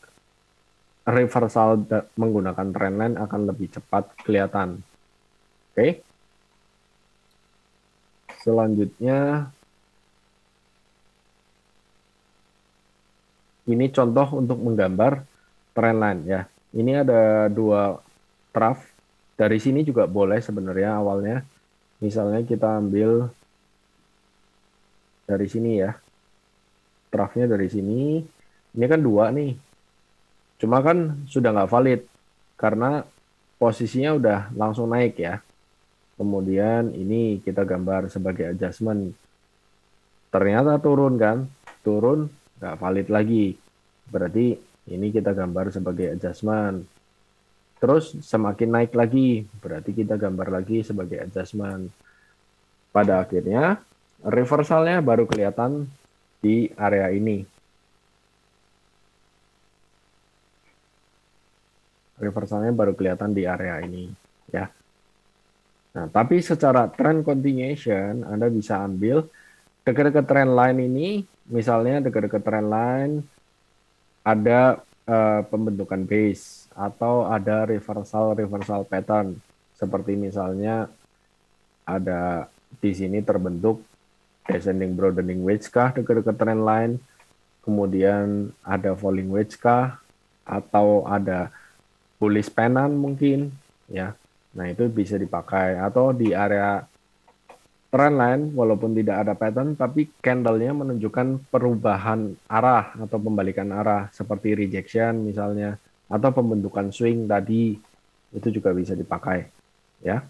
reversal menggunakan trendline akan lebih cepat kelihatan. Oke. Selanjutnya ini contoh untuk menggambar trendline ya. Ini ada 2 trough. Dari sini juga boleh sebenarnya awalnya. Misalnya kita ambil dari sini ya. Troughnya dari sini. Ini kan 2 nih. Cuma kan sudah nggak valid karena posisinya udah langsung naik ya. Kemudian ini kita gambar sebagai adjustment. Ternyata turun kan, turun nggak valid lagi. Berarti ini kita gambar sebagai adjustment. Terus semakin naik lagi, berarti kita gambar lagi sebagai adjustment. Pada akhirnya reversalnya baru kelihatan di area ini. Reversalnya baru kelihatan di area ini ya. Nah, tapi secara trend continuation Anda bisa ambil dekat-dekat trend line ini, misalnya dekat-dekat trend line ada pembentukan base atau ada reversal pattern, seperti misalnya ada di sini terbentuk descending broadening wedge kah dekat-dekat trend line, kemudian ada falling wedge kah, atau ada bullish pennant mungkin ya. Nah, itu bisa dipakai. Atau di area trend line walaupun tidak ada pattern tapi candle-nya menunjukkan perubahan arah atau pembalikan arah seperti rejection misalnya, atau pembentukan swing tadi, itu juga bisa dipakai ya.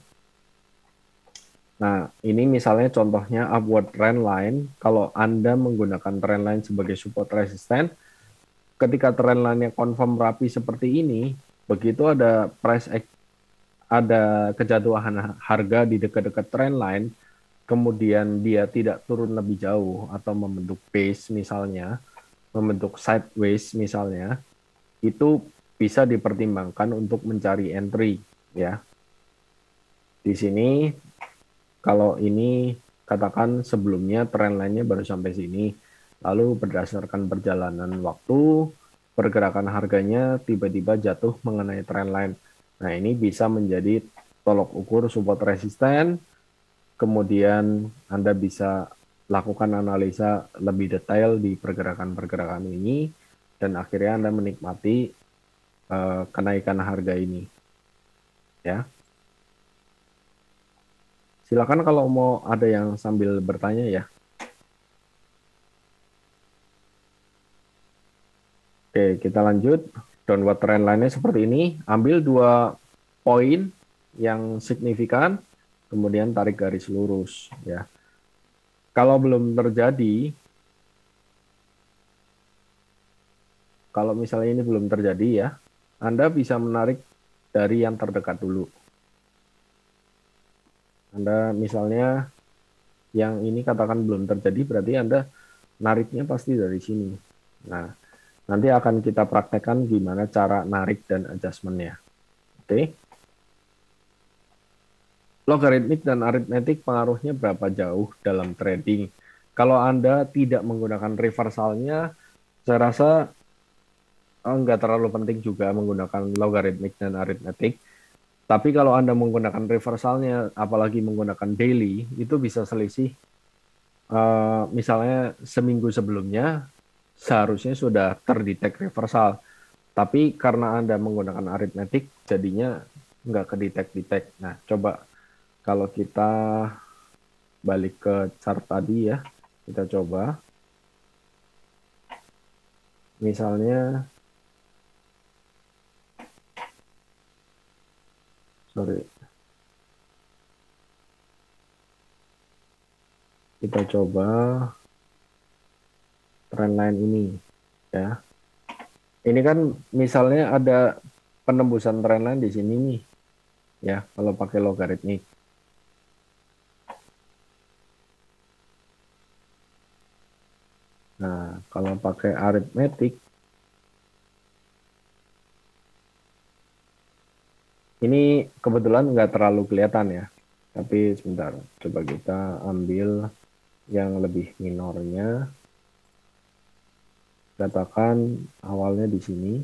Nah, ini misalnya contohnya upward trend line. Kalau Anda menggunakan trend line sebagai support resisten, ketika trend line-nya confirm rapi seperti ini, begitu ada ada kejatuhan harga di dekat-dekat trend line, kemudian dia tidak turun lebih jauh atau membentuk base misalnya, membentuk sideways misalnya, itu bisa dipertimbangkan untuk mencari entry ya. Di sini kalau ini katakan sebelumnya trend line-nya baru sampai sini, lalu berdasarkan perjalanan waktu, pergerakan harganya tiba-tiba jatuh mengenai trend line. Nah, ini bisa menjadi tolok ukur support resisten. Kemudian Anda bisa lakukan analisa lebih detail di pergerakan-pergerakan ini, dan akhirnya Anda menikmati kenaikan harga ini. Ya. Silakan kalau mau ada yang sambil bertanya ya. Oke, kita lanjut. Downward trend line-nya seperti ini, ambil 2 poin yang signifikan, kemudian tarik garis lurus ya. Kalau belum terjadi, kalau misalnya ini belum terjadi ya, Anda bisa menarik dari yang terdekat dulu. Anda misalnya yang ini katakan belum terjadi, berarti Anda nariknya pasti dari sini. Nah, nanti akan kita praktekkan gimana cara narik dan adjustment-nya. Oke. Logaritmik dan aritmetik pengaruhnya berapa jauh dalam trading? Kalau Anda tidak menggunakan reversalnya, saya rasa nggak terlalu penting juga menggunakan logaritmik dan aritmetik. Tapi kalau Anda menggunakan reversalnya, apalagi menggunakan daily, itu bisa selisih. Misalnya seminggu sebelumnya, seharusnya sudah terdetek reversal. Tapi karena Anda menggunakan aritmetik, jadinya nggak kedetek-detek. Nah, coba kalau kita balik ke chart tadi ya, kita coba. Misalnya, kita coba trendline ini ya. Ini kan misalnya ada penembusan trendline di sini nih ya, kalau pakai logaritmik. Nah, kalau pakai aritmetik, ini kebetulan nggak terlalu kelihatan ya. Tapi sebentar, coba kita ambil yang lebih minornya. Katakan awalnya di sini.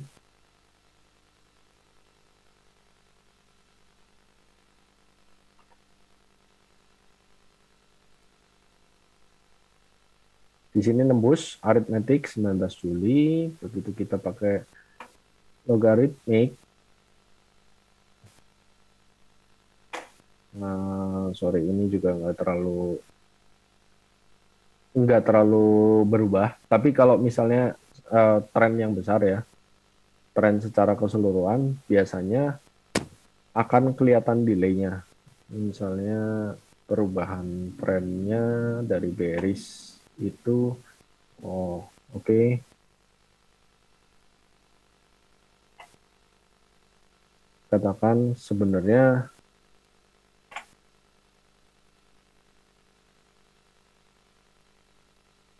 Di sini nembus aritmetik 19 Juli, begitu kita pakai logaritmik. Nah, sorry, ini juga nggak terlalu berubah. Tapi kalau misalnya tren yang besar ya, tren secara keseluruhan biasanya akan kelihatan delay-nya. Misalnya perubahan trennya dari bearish itu, oke. Katakan sebenarnya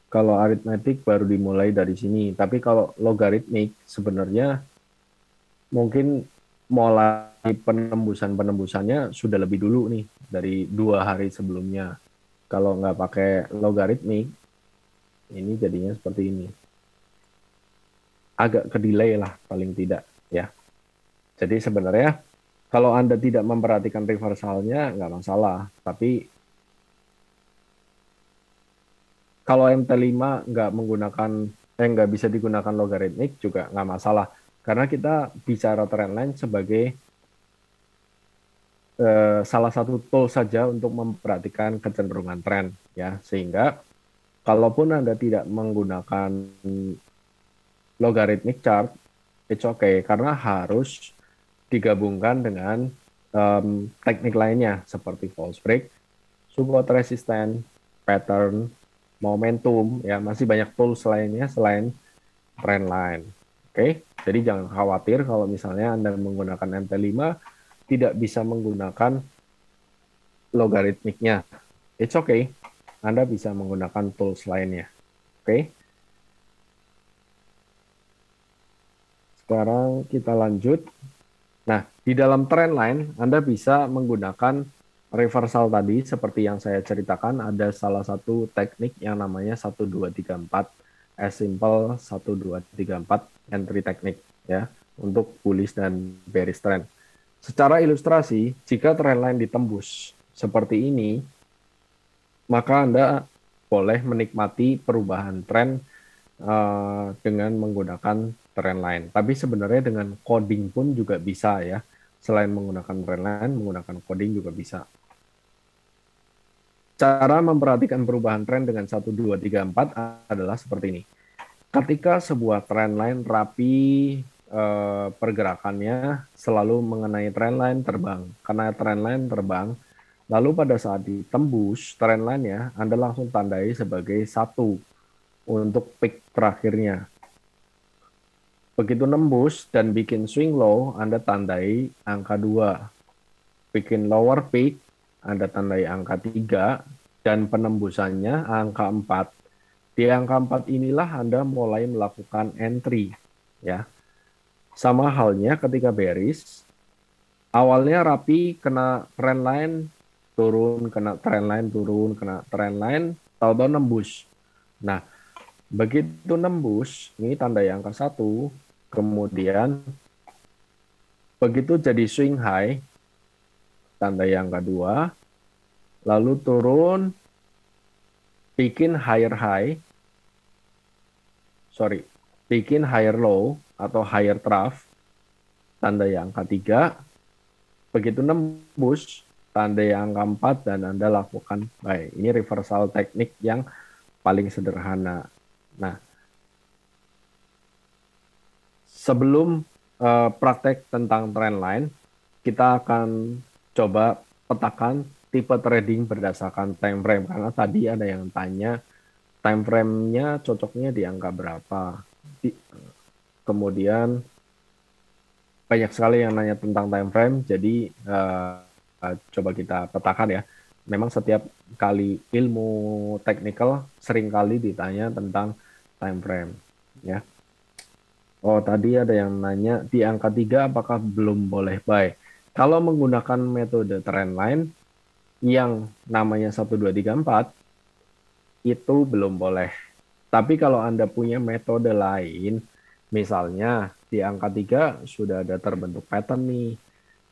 kalau aritmetik baru dimulai dari sini, tapi kalau logaritmik sebenarnya mungkin mulai penembusannya sudah lebih dulu nih, dari 2 hari sebelumnya. Kalau nggak pakai logaritmik, ini jadinya seperti ini. Agak kedelay lah paling tidak ya. Jadi sebenarnya kalau Anda tidak memperhatikan reversalnya nggak masalah, tapi kalau MT5 nggak bisa digunakan logaritmik juga nggak masalah, karena kita bicara trendline sebagai salah satu tool saja untuk memperhatikan kecenderungan tren ya, sehingga kalaupun Anda tidak menggunakan logaritmic chart, it's okay, karena harus digabungkan dengan teknik lainnya seperti false break, support resistance, pattern, momentum, ya masih banyak tools lainnya selain trendline. Oke, jadi jangan khawatir kalau misalnya Anda menggunakan MT5 tidak bisa menggunakan logaritmiknya. It's okay, Anda bisa menggunakan tools lainnya. Oke. Sekarang kita lanjut. Nah, di dalam trendline Anda bisa menggunakan reversal tadi seperti yang saya ceritakan. Ada salah satu teknik yang namanya 1 2 3 4, as simple 1 2 3 4 entry teknik ya, untuk bullish dan bearish trend. Secara ilustrasi, jika trendline ditembus seperti ini, maka Anda boleh menikmati perubahan tren dengan menggunakan trendline. Tapi sebenarnya dengan coding pun juga bisa ya. Selain menggunakan trendline, menggunakan coding juga bisa. Cara memperhatikan perubahan tren dengan 1, 2, 3, 4 adalah seperti ini. Ketika sebuah trendline rapi pergerakannya selalu mengenai trendline terbang. Karena trendline terbang, lalu pada saat ditembus trendline-nya, Anda langsung tandai sebagai 1 untuk peak terakhirnya. Begitu nembus dan bikin swing low, Anda tandai angka 2. Bikin lower peak, Anda tandai angka 3, dan penembusannya angka 4. Di angka 4 inilah Anda mulai melakukan entry, ya. Sama halnya ketika bearish, awalnya rapi kena trendline, turun, kena trendline, turun, kena trendline, tahu-tahu nembus. Nah, begitu nembus, ini tandai angka 1, kemudian begitu jadi swing high, tandai angka 2, lalu turun, bikin higher high, bikin higher low atau higher trough, tandai angka 3, begitu nembus, tandai angka 4, dan Anda lakukan buy. Ini reversal teknik yang paling sederhana. Nah, sebelum praktek tentang trendline, kita akan coba petakan tipe trading berdasarkan time frame, karena tadi ada yang tanya time frame-nya cocoknya di angka berapa. Kemudian banyak sekali yang nanya tentang time frame, jadi coba kita petakan ya. Memang setiap kali ilmu technical seringkali ditanya tentang time frame, ya. Oh, tadi ada yang nanya di angka 3 apakah belum boleh buy. Kalau menggunakan metode trendline yang namanya 1, 2, 3, 4, itu belum boleh. Tapi kalau Anda punya metode lain, misalnya di angka 3 sudah ada terbentuk pattern nih,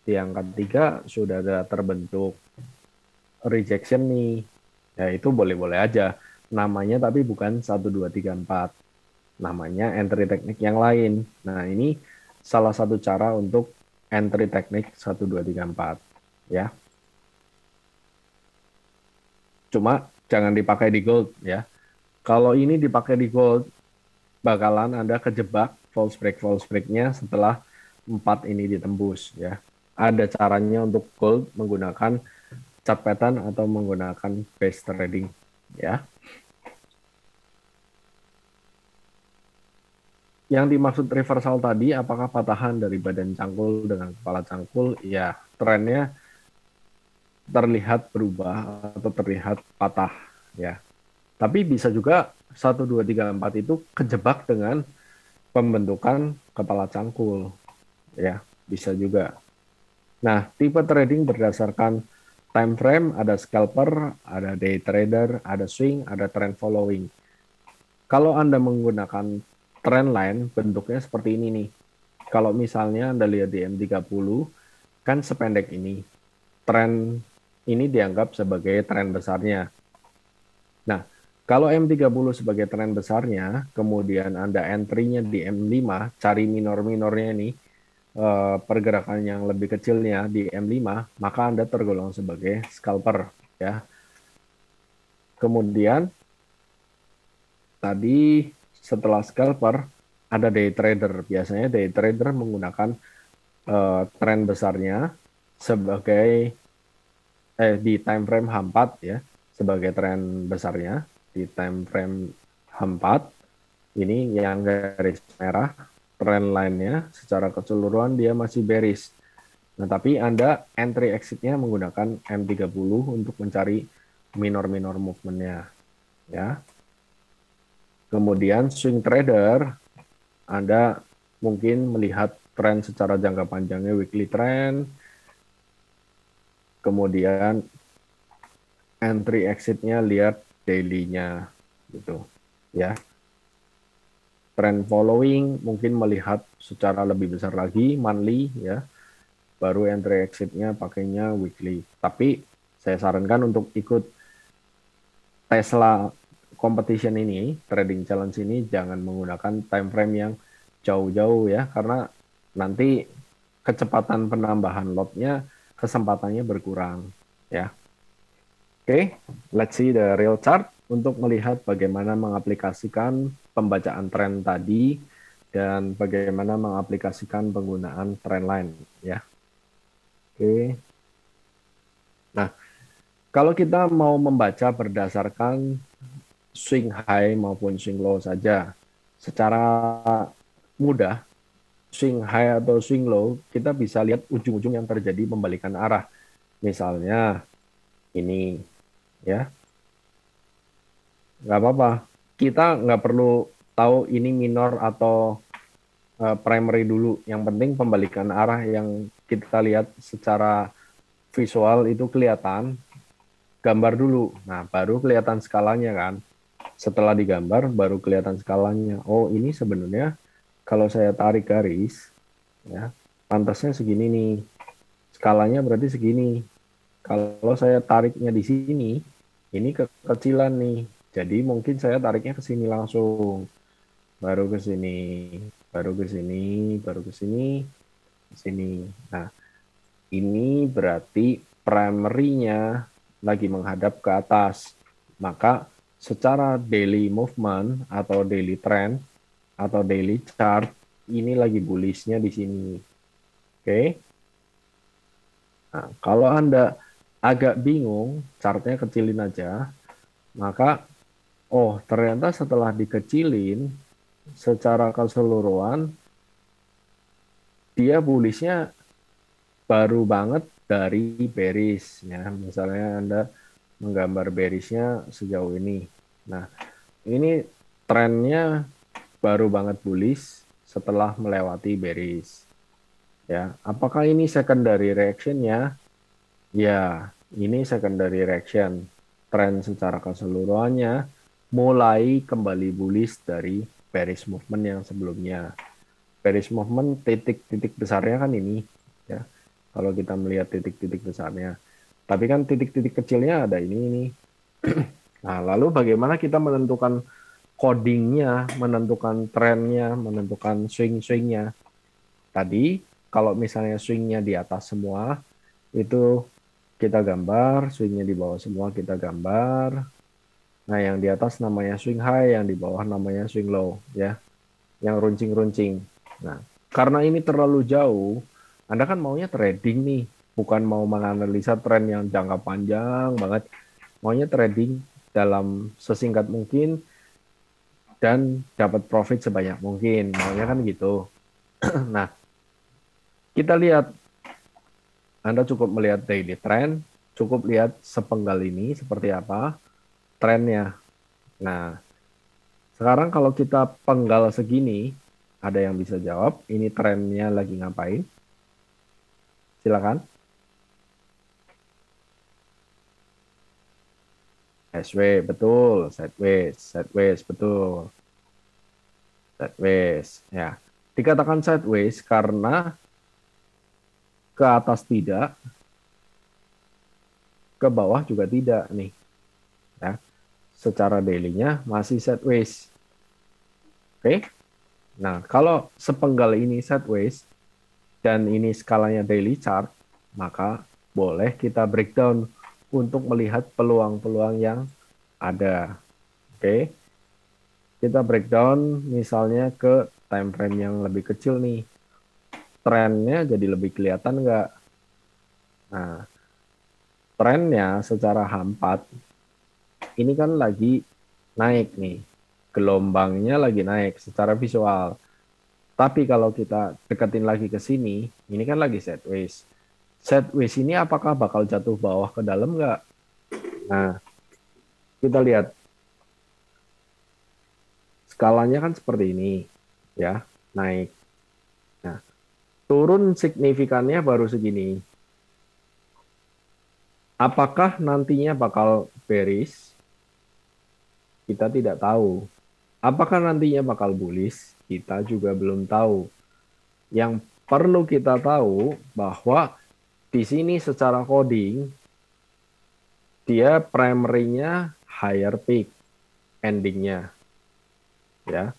di angka 3 sudah ada terbentuk rejection nih, ya itu boleh-boleh aja. Namanya tapi bukan 1, 2, 3, 4. Namanya entry teknik yang lain. Nah, ini salah satu cara untuk entry teknik 1, 2, 3, 4. Ya. Cuma jangan dipakai di gold ya. Kalau ini dipakai di gold, bakalan Anda kejebak false break-nya setelah 4 ini ditembus ya. Ada caranya untuk gold menggunakan chart pattern atau menggunakan base trading ya. Yang dimaksud reversal tadi, apakah patahan dari badan cangkul dengan kepala cangkul? Ya, trennya terlihat berubah atau terlihat patah ya. Tapi bisa juga 1, 2, 3, 4 itu kejebak dengan pembentukan kepala cangkul ya, bisa juga. Nah, tipe trading berdasarkan time frame, ada scalper, ada day trader, ada swing, ada trend following. Kalau Anda menggunakan trend line, bentuknya seperti ini nih. Kalau misalnya Anda lihat di M30, kan sependek ini. Trend ini dianggap sebagai tren besarnya. Nah, kalau M30 sebagai tren besarnya, kemudian Anda entry-nya di M5, cari minor-minornya ini, pergerakan yang lebih kecilnya di M5, maka Anda tergolong sebagai scalper. Ya. Kemudian, tadi setelah scalper, ada day trader. Biasanya day trader menggunakan tren besarnya sebagai di time frame H4 ya, sebagai tren besarnya di time frame H4. Ini yang garis merah, trend line-nya secara keseluruhan dia masih bearish. Nah, tapi Anda entry exit-nya menggunakan M30 untuk mencari minor-minor movement-nya ya. Kemudian swing trader, Anda mungkin melihat tren secara jangka panjangnya weekly trend. Kemudian entry exit-nya lihat daily-nya gitu ya. Trend following mungkin melihat secara lebih besar lagi monthly ya. Baru entry exit-nya pakainya weekly. Tapi saya sarankan untuk ikut Tesla competition ini, trading challenge ini, jangan menggunakan time frame yang jauh-jauh ya, karena nanti kecepatan penambahan lot-nya, kesempatannya berkurang ya. Oke, let's see the real chart untuk melihat bagaimana mengaplikasikan pembacaan tren tadi dan bagaimana mengaplikasikan penggunaan trendline ya. Oke. Nah, kalau kita mau membaca berdasarkan swing high maupun swing low saja, secara mudah, swing high atau swing low, kita bisa lihat ujung-ujung yang terjadi pembalikan arah. Misalnya ini, ya, nggak apa-apa. Kita nggak perlu tahu ini minor atau primary dulu. Yang penting pembalikan arah yang kita lihat secara visual itu kelihatan. Gambar dulu. Nah, baru kelihatan skalanya kan. Setelah digambar, baru kelihatan skalanya. Oh, ini sebenarnya kalau saya tarik garis, ya, pantasnya segini nih. Skalanya berarti segini. Kalau saya tariknya di sini, ini kekecilan nih. Jadi mungkin saya tariknya ke sini langsung. Baru ke sini, baru ke sini, baru ke sini, ke sini. Nah, ini berarti primary-nya lagi menghadap ke atas. Maka secara daily movement atau daily trend atau daily chart, ini lagi bullish-nya di sini. Oke. Nah, kalau Anda agak bingung, chartnya kecilin aja, maka oh ternyata setelah dikecilin secara keseluruhan dia bullish-nya baru banget dari bearish ya. Misalnya Anda menggambar bearish-nya sejauh ini. Nah, ini trennya baru banget bullish setelah melewati bearish. Ya, apakah ini secondary reaction-nya? Ya, ini secondary reaction. Tren secara keseluruhannya mulai kembali bullish dari bearish movement yang sebelumnya. Bearish movement titik-titik besarnya kan ini ya. Kalau kita melihat titik-titik besarnya. Tapi kan titik-titik kecilnya ada ini. Nah, lalu bagaimana kita menentukan codingnya, menentukan trennya, menentukan swing-swingnya. Tadi, kalau misalnya swingnya di atas semua, itu kita gambar, swingnya di bawah semua kita gambar. Nah, yang di atas namanya swing high, yang di bawah namanya swing low, ya. Yang runcing-runcing. Nah, karena ini terlalu jauh, Anda kan maunya trading nih, bukan mau menganalisa tren yang jangka panjang banget. Maunya trading dalam sesingkat mungkin dan dapat profit sebanyak mungkin. Maunya kan gitu. Nah, kita lihat. Anda cukup melihat daily trend, cukup lihat sepenggal ini seperti apa trennya. Nah, sekarang kalau kita penggal segini, ada yang bisa jawab, ini trennya lagi ngapain? Silakan. SW, betul. Sideways, sideways, betul. Sideways, ya. Dikatakan sideways karena ke atas tidak, ke bawah juga tidak nih. Ya. Secara daily-nya masih sideways. Oke. Nah, kalau sepenggal ini sideways dan ini skalanya daily chart, maka boleh kita breakdown untuk melihat peluang-peluang yang ada. Oke. Kita breakdown misalnya ke time frame yang lebih kecil nih. Trennya jadi lebih kelihatan nggak? Nah, trennya secara hampat, ini kan lagi naik nih. Gelombangnya lagi naik secara visual. Tapi kalau kita deketin lagi ke sini, ini kan lagi sideways. Sideways ini apakah bakal jatuh bawah ke dalam nggak? Nah, kita lihat. Skalanya kan seperti ini, ya, naik. Nah, turun signifikannya baru segini. Apakah nantinya bakal bearish? Kita tidak tahu. Apakah nantinya bakal bullish? Kita juga belum tahu. Yang perlu kita tahu bahwa di sini secara coding, dia primary-nya higher peak, ending-nya. Ya,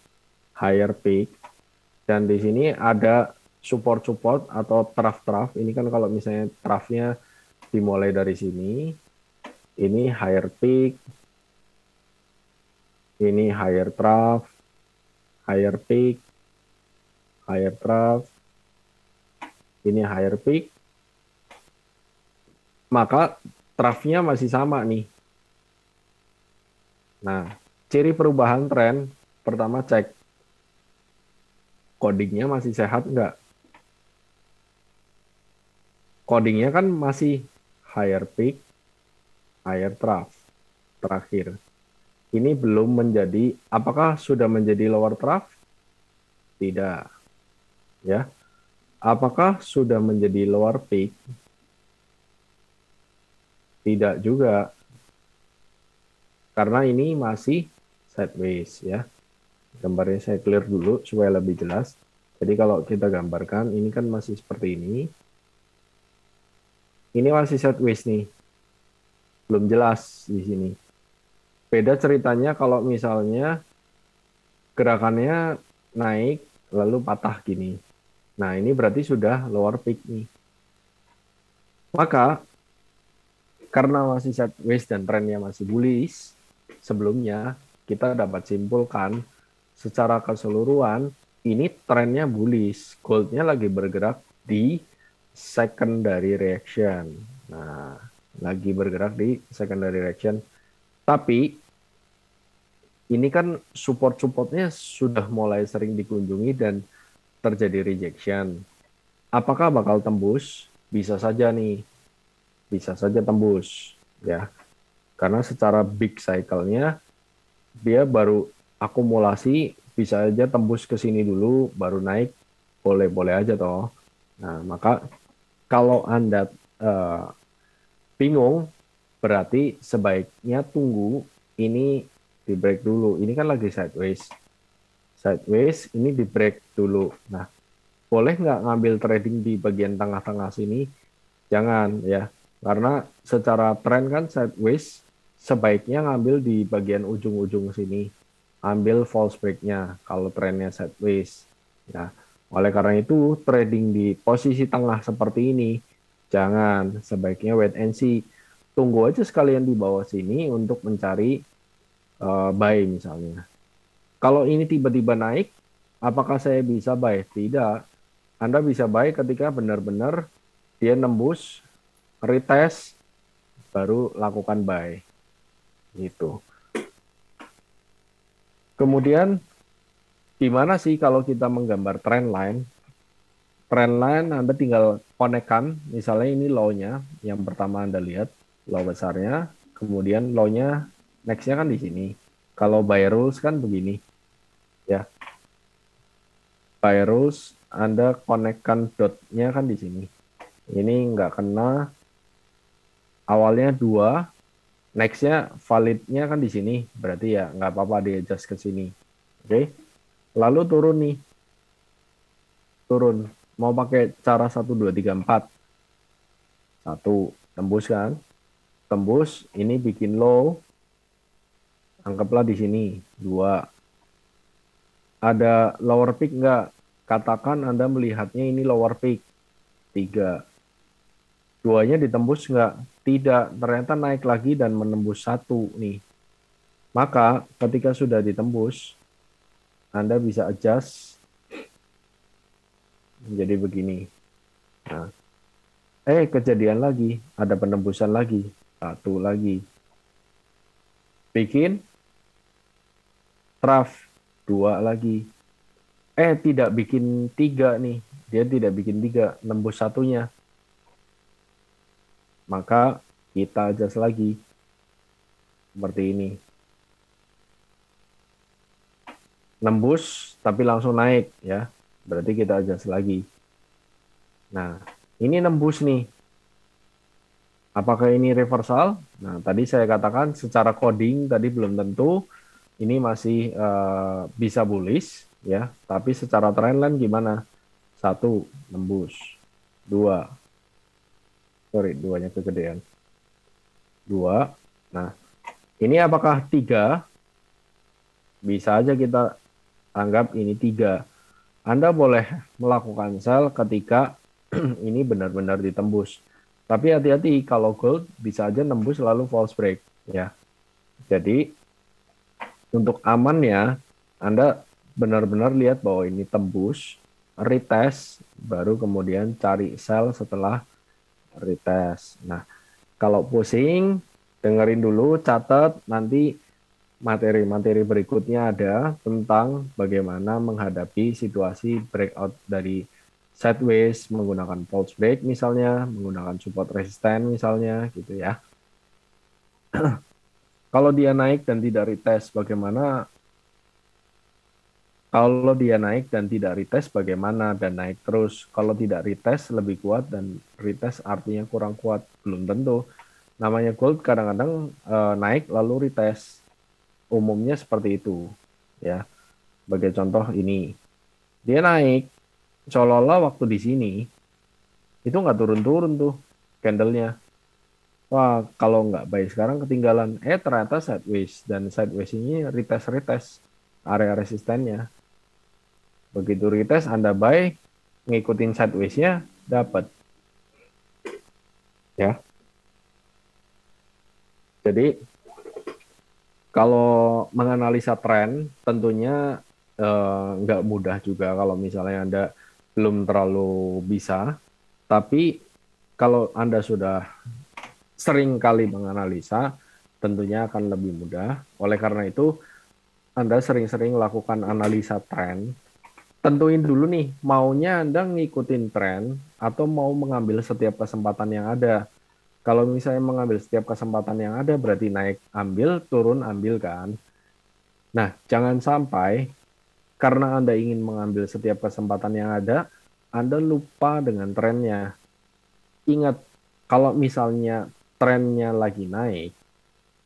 higher peak. Dan di sini ada support-support atau trough-trough. Ini kan kalau misalnya trough-nya dimulai dari sini, ini higher peak, ini higher trough, higher peak, higher trough, ini higher peak, maka trough-nya masih sama nih. Nah, ciri perubahan tren, pertama cek codingnya masih sehat nggak? Codingnya kan masih higher peak, higher trough, terakhir. Ini belum menjadi, apakah sudah menjadi lower trough? Tidak. Ya. Apakah sudah menjadi lower peak? Tidak juga. Karena ini masih sideways ya. Gambarnya saya clear dulu supaya lebih jelas. Jadi kalau kita gambarkan, ini kan masih seperti ini. Ini masih sideways nih. Belum jelas di sini. Beda ceritanya kalau misalnya gerakannya naik lalu patah gini. Nah, ini berarti sudah lower peak nih. Maka karena masih sideways dan trennya masih bullish, sebelumnya kita dapat simpulkan secara keseluruhan ini trennya bullish. Goldnya lagi bergerak di secondary reaction. Nah, lagi bergerak di secondary reaction. Tapi ini kan support-supportnya sudah mulai sering dikunjungi dan terjadi rejection. Apakah bakal tembus? Bisa saja nih. Bisa saja tembus ya. Karena secara big cycle-nya dia baru akumulasi, bisa aja tembus ke sini dulu baru naik, boleh-boleh aja toh. Nah, maka kalau Anda bingung, berarti sebaiknya tunggu ini di break dulu. Ini kan lagi sideways. Sideways, ini di break dulu. Nah, boleh nggak ngambil trading di bagian tengah-tengah sini? Jangan ya. Karena secara tren kan sideways, sebaiknya ngambil di bagian ujung-ujung sini. Ambil false break-nya kalau trennya sideways. Ya. Oleh karena itu, trading di posisi tengah seperti ini, jangan. Sebaiknya wait and see. Tunggu aja sekalian di bawah sini untuk mencari buy misalnya. Kalau ini tiba-tiba naik, apakah saya bisa buy? Tidak. Anda bisa buy ketika benar-benar dia nembus, retest, baru lakukan buy. Gitu. Kemudian, gimana sih kalau kita menggambar trend line? Trend line Anda tinggal konekkan, misalnya ini low-nya, yang pertama Anda lihat, low besarnya, kemudian low-nya, next-nya kan di sini. Kalau buy rules kan begini. Ya. Buy rules, Anda konekkan dot-nya kan di sini. Ini nggak kena, awalnya 2, next-nya valid-nya kan di sini. Berarti ya nggak apa-apa di-adjust ke sini. Oke. Lalu turun nih. Turun. Mau pakai cara 1, 2, 3, 4. 1, tembus kan? Tembus, ini bikin low. Anggaplah di sini, 2. Ada lower peak nggak? Katakan Anda melihatnya ini lower peak. 3. 2-nya ditembus nggak? Tidak. Ternyata naik lagi dan menembus 1 nih. Maka ketika sudah ditembus, Anda bisa adjust menjadi begini. Nah, kejadian lagi. Ada penembusan lagi. 1 lagi. Bikin trough 2 lagi. Tidak bikin 3 nih. Dia tidak bikin 3, nembus 1-nya. Maka kita adjust lagi. Seperti ini. Nembus tapi langsung naik ya. Berarti kita adjust lagi. Nah, ini nembus nih. Apakah ini reversal? Nah, tadi saya katakan secara coding tadi belum tentu. Ini masih bisa bullish ya, tapi secara trendline gimana? 1, nembus. 2. Sorry, 2-nya kegedean. 2. Nah, ini apakah 3? Bisa aja kita anggap ini 3. Anda boleh melakukan sell ketika ini benar-benar ditembus. Tapi hati-hati, kalau gold bisa aja nembus lalu false break ya. Jadi untuk amannya, Anda benar-benar lihat bahwa ini tembus, retest, baru kemudian cari sell setelah retest. Nah, kalau pusing, dengerin dulu, catat, nanti materi-materi berikutnya ada tentang bagaimana menghadapi situasi breakout dari sideways menggunakan false break misalnya, menggunakan support resisten misalnya gitu ya. Kalau dia naik dan tidak retest bagaimana? Kalau dia naik dan tidak retest bagaimana dan naik terus? Kalau tidak retest lebih kuat dan retest artinya kurang kuat? Belum tentu. Namanya gold kadang-kadang naik lalu retest. Umumnya seperti itu ya. Sebagai contoh ini. Dia naik seolah-olah waktu di sini itu nggak turun-turun tuh candlenya. Wah, kalau nggak buy sekarang ketinggalan. Ternyata sideways. Dan sideways ini retest-retest area resistennya. Begitu retest, Anda buy, ngikutin sideways-nya, dapat. Ya. Jadi, kalau menganalisa tren, tentunya nggak mudah juga kalau misalnya Anda belum terlalu bisa. Tapi, kalau Anda sudah sering kali menganalisa, tentunya akan lebih mudah. Oleh karena itu, Anda sering-sering lakukan analisa tren. Tentuin dulu nih, maunya Anda ngikutin tren atau mau mengambil setiap kesempatan yang ada. Kalau misalnya mengambil setiap kesempatan yang ada, berarti naik ambil, turun ambil kan. Nah, jangan sampai karena Anda ingin mengambil setiap kesempatan yang ada, Anda lupa dengan trennya. Ingat, kalau misalnya trennya lagi naik,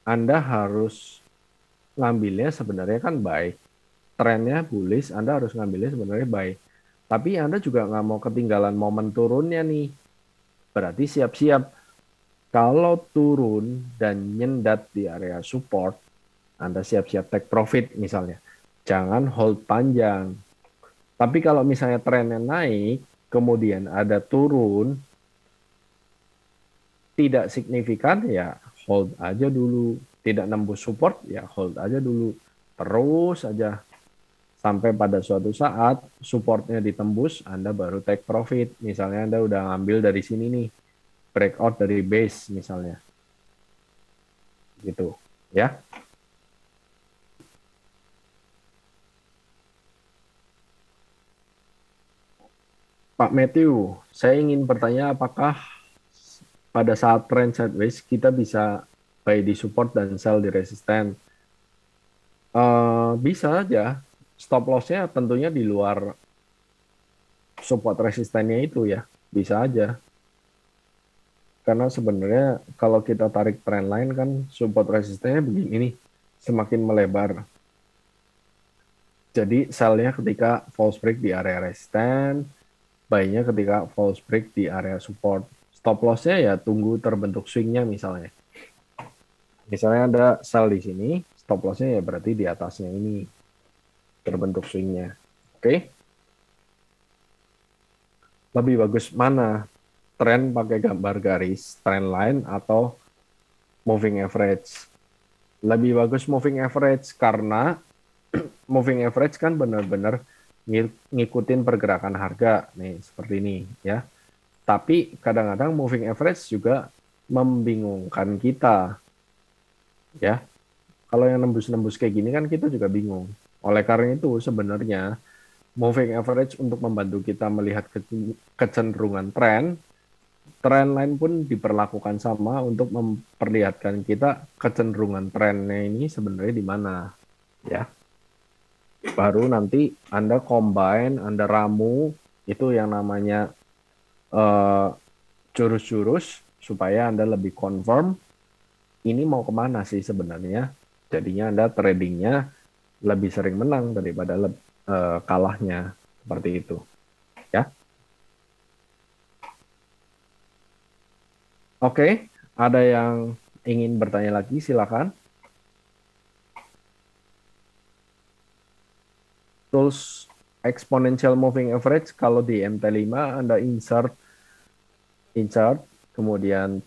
Anda harus ngambilnya sebenarnya kan buy. Trennya bullish, Anda harus ngambilnya sebenarnya buy. Tapi Anda juga nggak mau ketinggalan momen turunnya nih. Berarti siap-siap. Kalau turun dan nyendat di area support, Anda siap-siap take profit misalnya. Jangan hold panjang. Tapi kalau misalnya trennya naik, kemudian ada turun, tidak signifikan, ya hold aja dulu. Tidak nembus support, ya hold aja dulu. Terus aja. Sampai pada suatu saat, supportnya ditembus, Anda baru take profit. Misalnya Anda udah ngambil dari sini nih. Breakout dari base misalnya. Gitu. Ya. Pak Matthew, saya ingin bertanya apakah pada saat trend sideways kita bisa buy di support dan sell di resisten? Bisa aja. Stop loss-nya tentunya di luar support resistennya itu ya. Bisa aja. Karena sebenarnya kalau kita tarik trend line kan support resistennya begini nih. Semakin melebar. Jadi sell-nya ketika false break di area resisten, buy-nya ketika false break di area support. Stop loss-nya ya tunggu terbentuk swing-nya misalnya. Misalnya ada sell di sini, stop loss-nya ya berarti di atasnya ini terbentuk swing-nya. Oke? Lebih bagus mana? Tren pakai gambar garis, trend line atau moving average? Lebih bagus moving average karena moving average kan benar-benar ngikutin pergerakan harga nih seperti ini ya. Tapi kadang-kadang moving average juga membingungkan kita. Ya. Kalau yang nembus-nembus kayak gini kan kita juga bingung. Oleh karena itu sebenarnya moving average untuk membantu kita melihat kecenderungan tren line pun diperlakukan sama untuk memperlihatkan kita kecenderungan trennya ini sebenarnya di mana. Ya. Baru nanti Anda combine, Anda ramu, itu yang namanya jurus-jurus supaya Anda lebih confirm ini mau kemana sih sebenarnya. Jadinya Anda tradingnya lebih sering menang daripada kalahnya. Seperti itu. Ya. Oke, ada yang ingin bertanya lagi, silakan. Tools exponential moving average, kalau di MT5 Anda insert, kemudian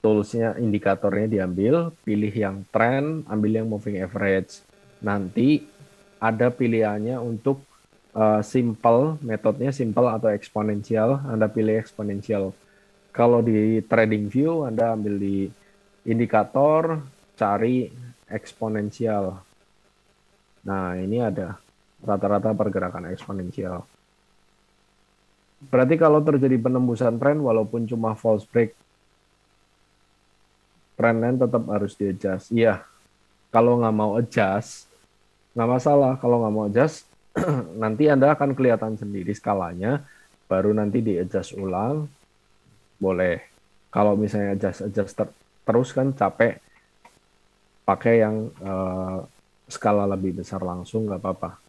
toolsnya, indikatornya diambil, pilih yang trend, ambil yang moving average. Nanti ada pilihannya untuk simple, metodenya simple atau eksponensial, Anda pilih eksponensial. Kalau di TradingView, Anda ambil di indikator, cari eksponensial. Nah, ini ada rata-rata pergerakan eksponensial. Berarti kalau terjadi penembusan tren, walaupun cuma false break, trendline tetap harus di-adjust. Iya, kalau nggak mau adjust, nggak masalah. Kalau nggak mau adjust, nanti Anda akan kelihatan sendiri skalanya, baru nanti di-adjust ulang, boleh. Kalau misalnya adjust terus kan capek, pakai yang skala lebih besar langsung, nggak apa-apa.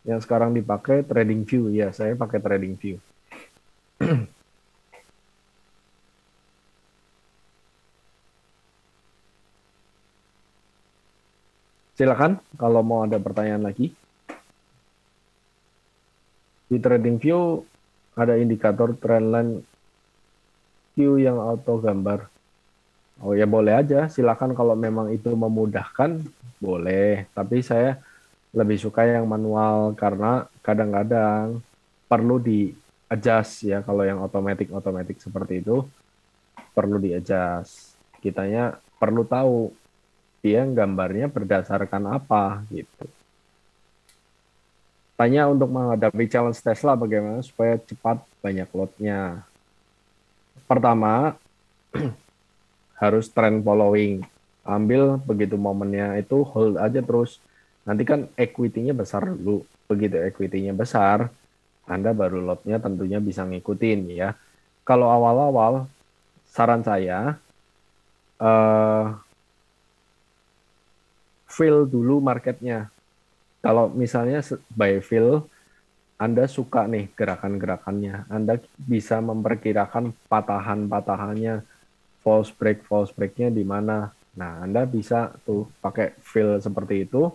Yang sekarang dipakai TradingView, ya saya pakai TradingView. Silakan kalau mau ada pertanyaan lagi. Di TradingView ada indikator trendline view yang auto gambar. Oh ya boleh aja, silakan kalau memang itu memudahkan, boleh. Tapi saya lebih suka yang manual karena kadang-kadang perlu di-adjust ya. Kalau yang otomatis seperti itu perlu di-adjust. Kitanya perlu tahu dia gambarnya berdasarkan apa gitu. Tanya untuk menghadapi challenge Tesla bagaimana supaya cepat banyak lotnya. Pertama, harus trend following. Ambil begitu momennya itu hold aja terus. Nanti kan equity-nya besar dulu. Begitu equity-nya besar, Anda baru lotnya tentunya bisa ngikutin ya. Kalau awal-awal, saran saya, fill dulu marketnya. Kalau misalnya buy fill, Anda suka nih gerakan-gerakannya. Anda bisa memperkirakan patahan-patahannya, false break-nya di mana. Nah, Anda bisa tuh pakai fill seperti itu.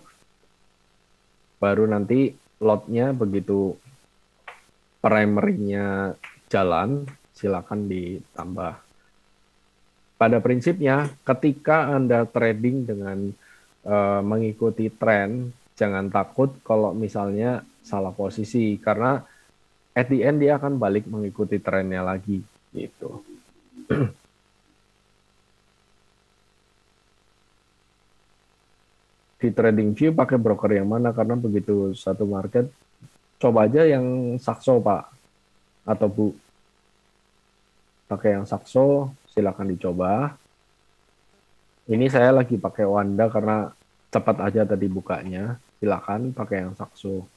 Baru nanti lotnya begitu primary-nya jalan, silakan ditambah. Pada prinsipnya, ketika Anda trading dengan mengikuti tren, jangan takut kalau misalnya salah posisi, karena at the end dia akan balik mengikuti trennya lagi gitu. Di TradingView pakai broker yang mana? Karena begitu satu market, coba aja yang Saxo Pak atau Bu. Pakai yang Saxo, silakan dicoba. Ini saya lagi pakai Wanda karena cepat aja tadi bukanya. Silakan pakai yang Saxo.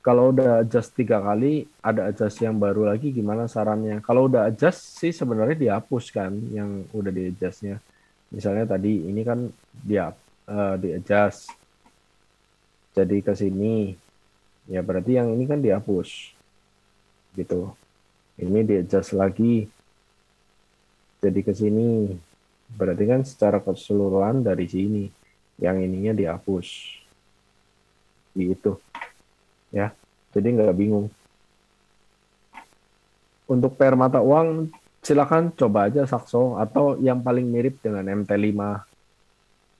Kalau udah adjust 3 kali, ada adjust yang baru lagi, gimana sarannya? Kalau udah adjust sih sebenarnya dihapus kan yang udah di adjustnya. Misalnya tadi ini kan dia di adjust. Jadi ke sini, ya berarti yang ini kan dihapus. Gitu. Ini di adjust lagi. Jadi ke sini. Berarti kan secara keseluruhan dari sini. Yang ininya dihapus. Gitu. Ya, jadi nggak bingung. Untuk pair mata uang, silakan coba aja Saxo atau yang paling mirip dengan MT5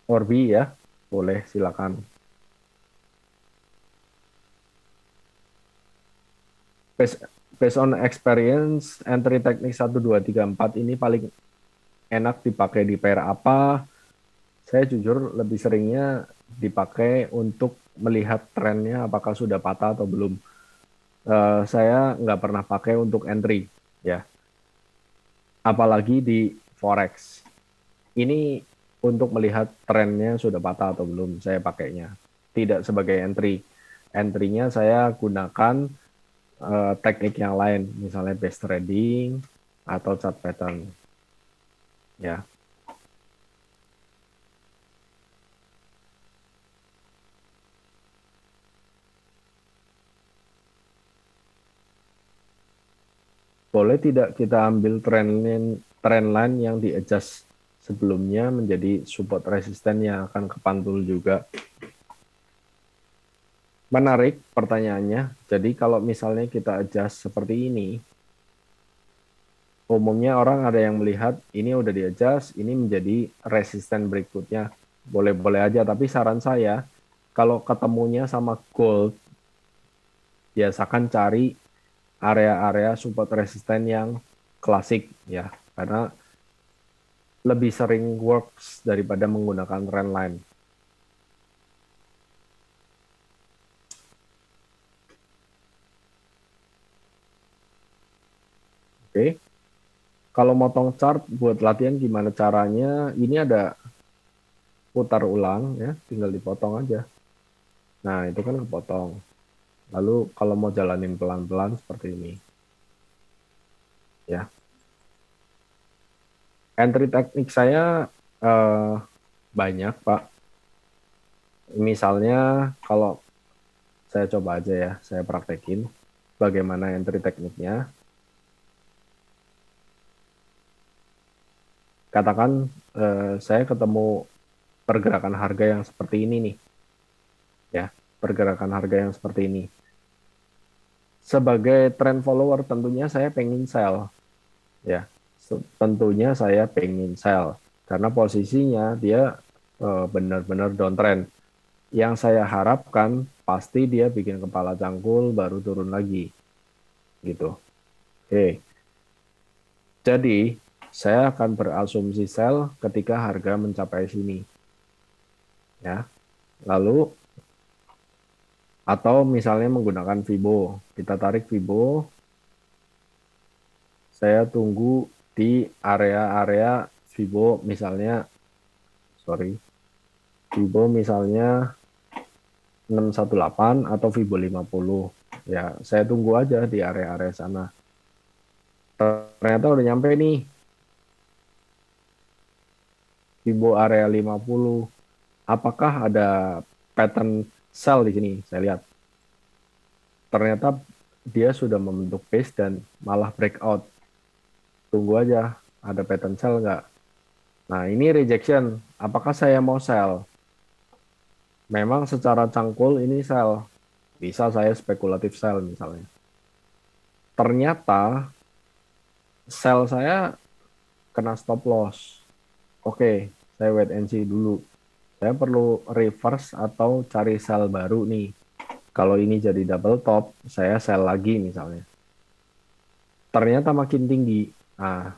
Orbi ya, boleh silakan. Based on experience, entry teknik 1, 2, 3, 4 ini paling enak dipakai di pair apa? Saya jujur lebih seringnya dipakai untuk melihat trennya apakah sudah patah atau belum. Saya nggak pernah pakai untuk entry, ya. Apalagi di forex. Ini untuk melihat trennya sudah patah atau belum, saya pakainya. Tidak sebagai entry. Entry-nya saya gunakan teknik yang lain, misalnya base trading atau chart pattern, ya. Boleh tidak kita ambil trendline yang di-adjust sebelumnya menjadi support resisten yang akan kepantul juga? Menarik pertanyaannya. Jadi kalau misalnya kita adjust seperti ini, umumnya orang ada yang melihat ini udah di-adjust, ini menjadi resisten berikutnya. Boleh-boleh aja, tapi saran saya, kalau ketemunya sama gold, biasakan cari area-area support resisten yang klasik ya, karena lebih sering works daripada menggunakan trendline. Oke. Kalau motong chart buat latihan gimana caranya? Ini ada putar ulang ya, tinggal dipotong aja. Nah, itu kan kepotong. Lalu kalau mau jalanin pelan-pelan seperti ini. Ya. Entry teknik saya banyak, Pak. Misalnya kalau saya coba aja ya, saya praktekin bagaimana entry tekniknya. Katakan saya ketemu pergerakan harga yang seperti ini nih. Ya, pergerakan harga yang seperti ini. Sebagai trend follower tentunya saya pengen sell. Ya, tentunya saya pengen sell karena posisinya dia benar-benar downtrend. Yang saya harapkan pasti dia bikin kepala cangkul baru turun lagi. Gitu. Oke. Jadi saya akan berasumsi sell ketika harga mencapai sini. Ya. Lalu atau misalnya menggunakan Fibo. Kita tarik Fibo. Saya tunggu di area-area Fibo misalnya Fibo misalnya 618 atau Fibo 50. Ya, saya tunggu aja di area-area sana. Ternyata udah nyampe nih. Fibo area 50. Apakah ada pattern sell di sini? Saya lihat. Ternyata dia sudah membentuk base dan malah breakout. Tunggu aja, ada pattern sell nggak? Nah, ini rejection. Apakah saya mau sell? Memang secara cangkul ini sell. Bisa saya spekulatif sell misalnya. Ternyata sell saya kena stop loss. Oke, saya wait and see dulu. Saya perlu reverse atau cari sell baru nih. Kalau ini jadi double top, saya sell lagi misalnya. Ternyata makin tinggi. Nah,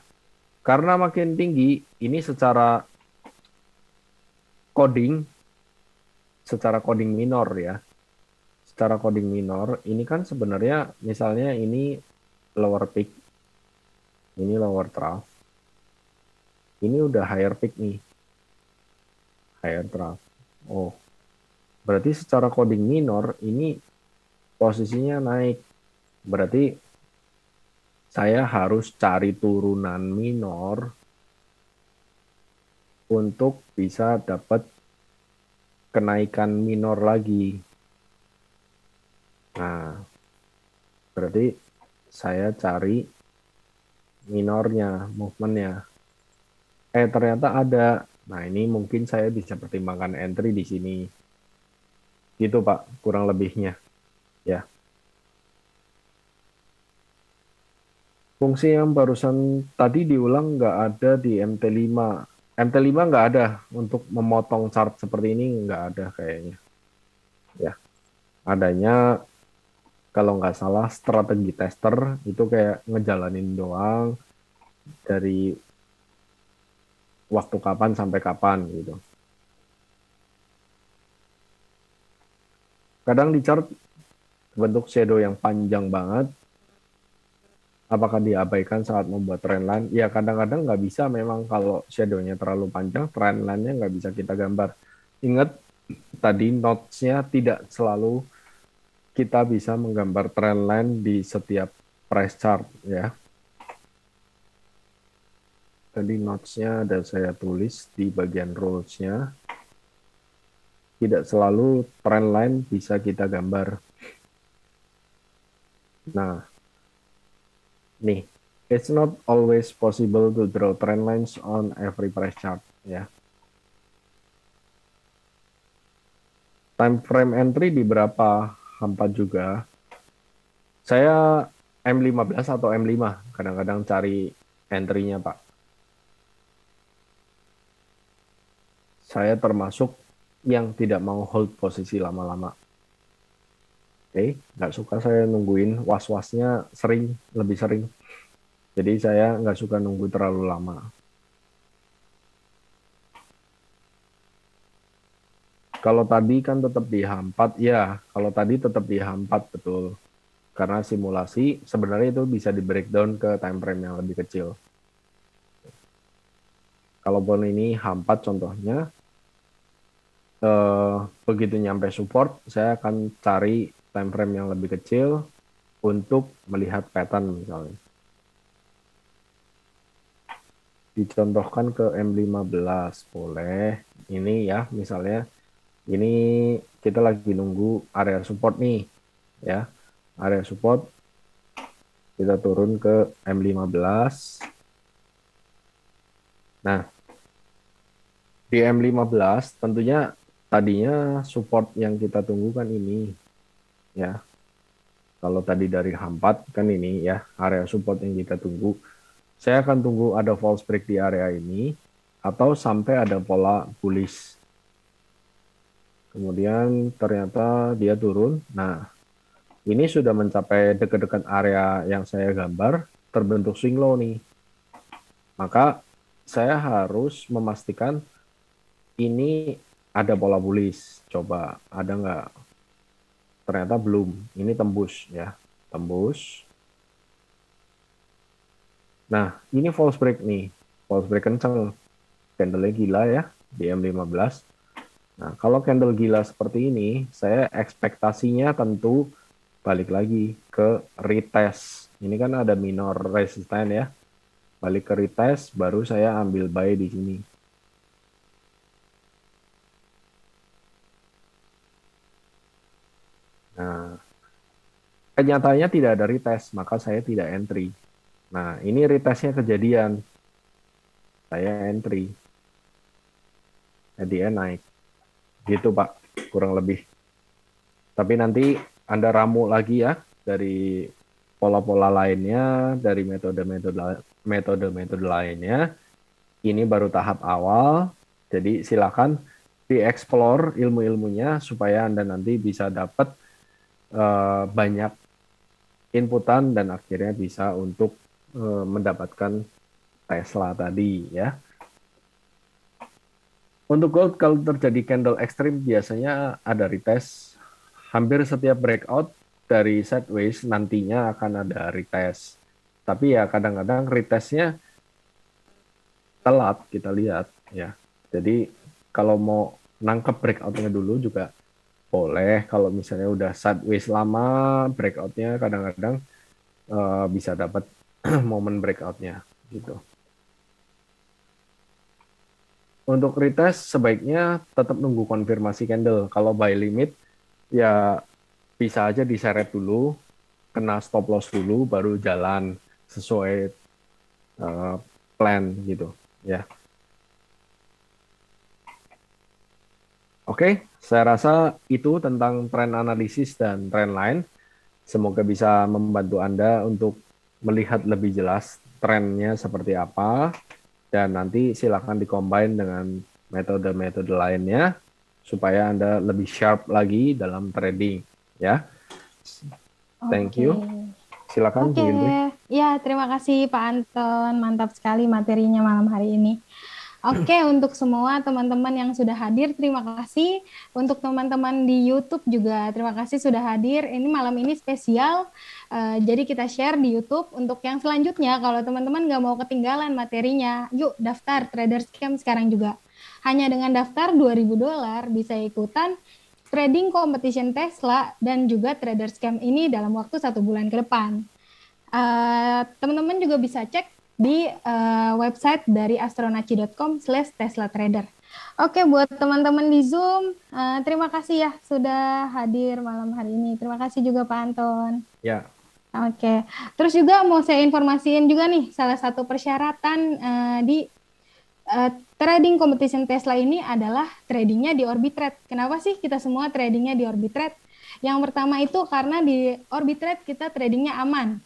karena makin tinggi, ini secara coding minor ya. Secara coding minor, ini kan sebenarnya misalnya ini lower peak, ini lower trough. Ini udah higher peak nih. Higher trough. Oh. Berarti secara coding minor ini posisinya naik. Berarti saya harus cari turunan minor untuk bisa dapat kenaikan minor lagi. Nah, berarti saya cari minornya, movementnya. Ternyata ada. Nah, ini mungkin saya bisa pertimbangkan entry di sini. Gitu, Pak, kurang lebihnya. Ya. Fungsi yang barusan tadi diulang nggak ada di MT5. MT5 nggak ada untuk memotong chart seperti ini, nggak ada kayaknya. Ya. Adanya, kalau nggak salah, strategi tester, itu kayak ngejalanin doang dari waktu kapan sampai kapan gitu. Kadang di chart bentuk shadow yang panjang banget, apakah diabaikan saat membuat trendline? Ya kadang-kadang nggak bisa memang kalau shadow-nya terlalu panjang, trendline-nya nggak bisa kita gambar. Ingat tadi notes-nya tidak selalu kita bisa menggambar trendline di setiap price chart ya. Tadi notes-nya ada saya tulis di bagian rules-nya. Tidak selalu trendline bisa kita gambar. Nah, nih, it's not always possible to draw trend lines on every price chart. Ya. Time frame entry di berapa hampa juga. Saya M15 atau M5 kadang-kadang cari entry-nya, Pak. Saya termasuk yang tidak mau hold posisi lama-lama. Nggak suka saya nungguin, was-wasnya lebih sering. Jadi saya nggak suka nunggu terlalu lama. Kalau tadi kan tetap di H4, ya. Kalau tadi tetap di H4, betul. Karena simulasi sebenarnya itu bisa di breakdown ke time frame yang lebih kecil. Kalaupun ini H4 contohnya, begitu nyampe support, saya akan cari time frame yang lebih kecil untuk melihat pattern misalnya. Dicontohkan ke M15, boleh. Ini ya, misalnya ini kita lagi nunggu area support nih, ya. Area support, kita turun ke M15. Nah, di M15 tentunya tadinya support yang kita tunggu kan ini, ya. Kalau tadi dari H4 kan ini ya, area support yang kita tunggu. Saya akan tunggu ada false break di area ini, atau sampai ada pola bullish. Kemudian ternyata dia turun. Nah, ini sudah mencapai dekat-dekat area yang saya gambar, terbentuk swing low nih. Maka saya harus memastikan ini ada pola bullish. Coba ada nggak? Ternyata belum. Ini tembus ya, tembus. Nah, ini false break nih. False break kenceng. Candle-nya gila ya di M15. Nah, kalau candle gila seperti ini, saya ekspektasinya tentu balik lagi ke retest. Ini kan ada minor resistance ya. Balik ke retest, baru saya ambil buy di sini. Nah, kenyataannya tidak ada retest, maka saya tidak entry. Nah, ini retestnya kejadian. Saya entry. Dia naik. Gitu Pak, kurang lebih. Tapi nanti Anda ramu lagi ya dari pola-pola lainnya, dari metode-metode lainnya. Ini baru tahap awal, jadi silakan dieksplor ilmu-ilmunya supaya Anda nanti bisa dapat banyak inputan dan akhirnya bisa untuk mendapatkan Tesla tadi ya. Untuk gold, kalau terjadi candle ekstrim, biasanya ada retest. Hampir setiap breakout dari sideways nantinya akan ada retest. Tapi ya kadang-kadang retestnya telat, kita lihat. Ya. Jadi kalau mau nangkep breakoutnya dulu juga boleh. Kalau misalnya udah sideways lama, breakoutnya kadang-kadang bisa dapat momen breakoutnya. Gitu. Untuk retest sebaiknya tetap nunggu konfirmasi candle. Kalau buy limit ya bisa aja diseret dulu, kena stop loss dulu, baru jalan sesuai plan gitu ya. Oke, saya rasa itu tentang tren analisis dan tren line. Semoga bisa membantu Anda untuk melihat lebih jelas trennya seperti apa. Dan nanti silakan dikombin dengan metode-metode lainnya supaya Anda lebih sharp lagi dalam trading ya. Thank you. Silakan Bu Indri. Ya, terima kasih Pak Anton. Mantap sekali materinya malam hari ini. Oke, untuk semua teman-teman yang sudah hadir, terima kasih. Untuk teman-teman di YouTube juga, terima kasih sudah hadir. Ini malam ini spesial, jadi kita share di YouTube. Untuk yang selanjutnya, kalau teman-teman nggak mau ketinggalan materinya, yuk daftar Traders Camp sekarang juga. Hanya dengan daftar $2.000 bisa ikutan trading competition Tesla dan juga Traders Camp ini dalam waktu 1 bulan ke depan. Teman-teman juga bisa cek di website dari astronaci.com/teslatrader. Oke, buat teman-teman di Zoom, terima kasih ya sudah hadir malam hari ini. Terima kasih juga Pak Anton. Ya. Oke, terus juga mau saya informasiin juga nih, salah satu persyaratan di trading competition Tesla ini adalah tradingnya di Orbitrade. Kenapa sih kita semua tradingnya di Orbitrade? Yang pertama itu karena di Orbitrade kita tradingnya aman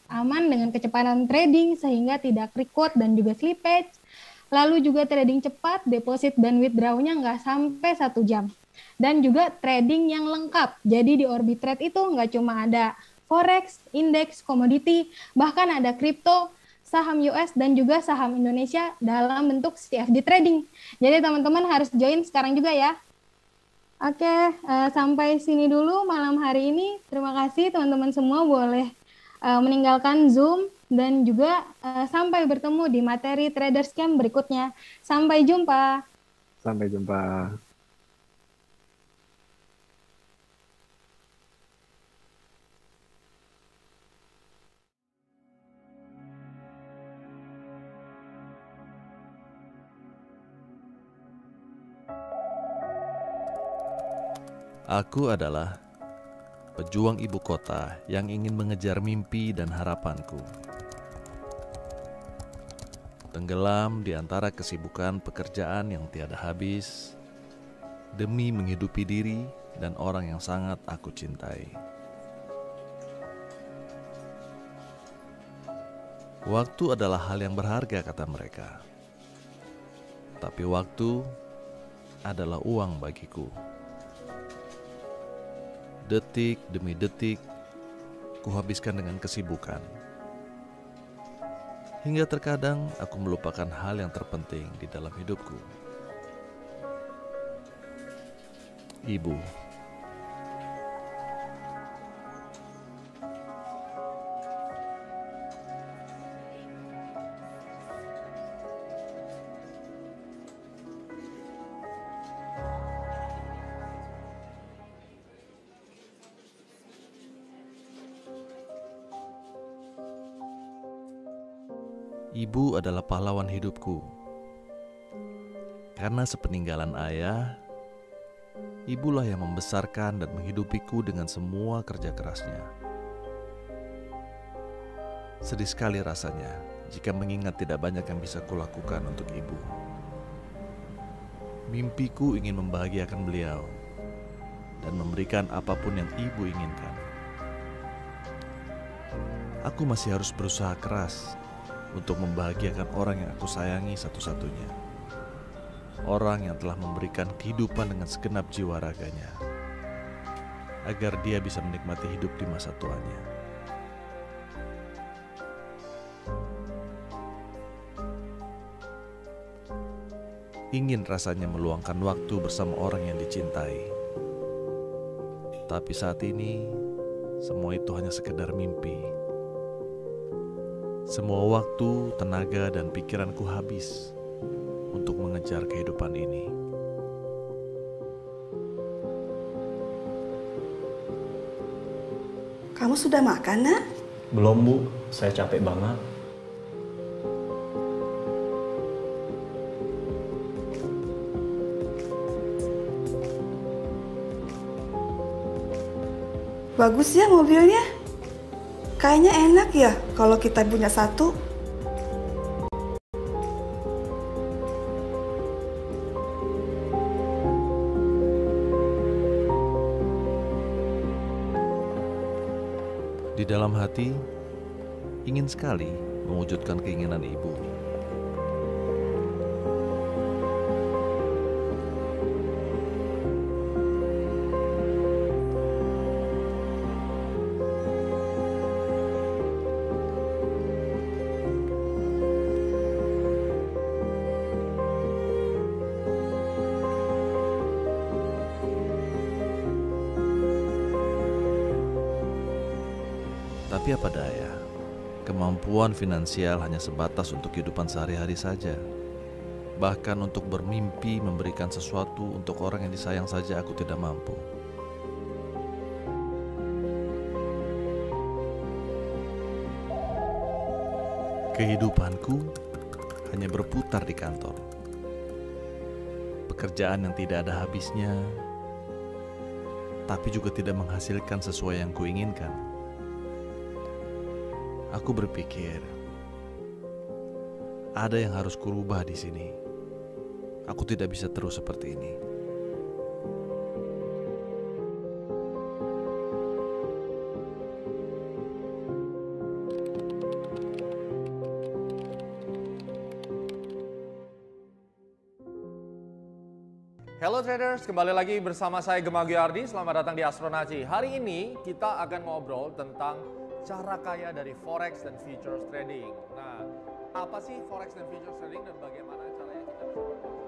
dengan kecepatan trading sehingga tidak record dan juga slippage. Lalu juga trading cepat, deposit dan withdrawnya nggak sampai 1 jam. dan juga trading yang lengkap. Jadi di Orbitrade itu nggak cuma ada forex, indeks, komoditi, bahkan ada kripto, saham US, dan juga saham Indonesia dalam bentuk CFD trading. Jadi teman-teman harus join sekarang juga ya. Oke, sampai sini dulu malam hari ini. Terima kasih teman-teman semua, boleh meninggalkan Zoom dan juga sampai bertemu di materi Traders Camp berikutnya. Sampai jumpa. Sampai jumpa. Aku adalah pejuang ibu kota yang ingin mengejar mimpi dan harapanku. Tenggelam di antara kesibukan pekerjaan yang tiada habis, demi menghidupi diri dan orang yang sangat aku cintai. Waktu adalah hal yang berharga, kata mereka. Tapi waktu adalah uang bagiku. Detik demi detik, kuhabiskan dengan kesibukan. Hingga terkadang aku melupakan hal yang terpenting di dalam hidupku. Ibu. Ibu adalah pahlawan hidupku. Karena sepeninggalan ayah, ibulah yang membesarkan dan menghidupiku dengan semua kerja kerasnya. Sedih sekali rasanya jika mengingat tidak banyak yang bisa kulakukan untuk ibu. Mimpiku ingin membahagiakan beliau dan memberikan apapun yang ibu inginkan. Aku masih harus berusaha keras untuk membahagiakan orang yang aku sayangi satu-satunya. Orang yang telah memberikan kehidupan dengan segenap jiwa raganya, agar dia bisa menikmati hidup di masa tuanya. Ingin rasanya meluangkan waktu bersama orang yang dicintai. Tapi saat ini, semua itu hanya sekedar mimpi. Semua waktu, tenaga, dan pikiranku habis untuk mengejar kehidupan ini. Kamu sudah makan, Nak? Belum, Bu. Saya capek banget. Bagus ya mobilnya. Kayaknya enak ya kalau kita punya satu. Di dalam hati, ingin sekali mewujudkan keinginan ibu. Tapi apa daya, kemampuan finansial hanya sebatas untuk kehidupan sehari-hari saja. Bahkan untuk bermimpi memberikan sesuatu untuk orang yang disayang saja aku tidak mampu. Kehidupanku hanya berputar di kantor. Pekerjaan yang tidak ada habisnya, tapi juga tidak menghasilkan sesuai yang kuinginkan. Aku berpikir, ada yang harus kurubah di sini. Aku tidak bisa terus seperti ini. Hello traders, kembali lagi bersama saya Gemma Gyardi. Selamat datang di Astronaci. Hari ini kita akan ngobrol tentang cara kaya dari forex dan futures trading. Nah, apa sih forex dan futures trading dan bagaimana caranya kita bisa berproses?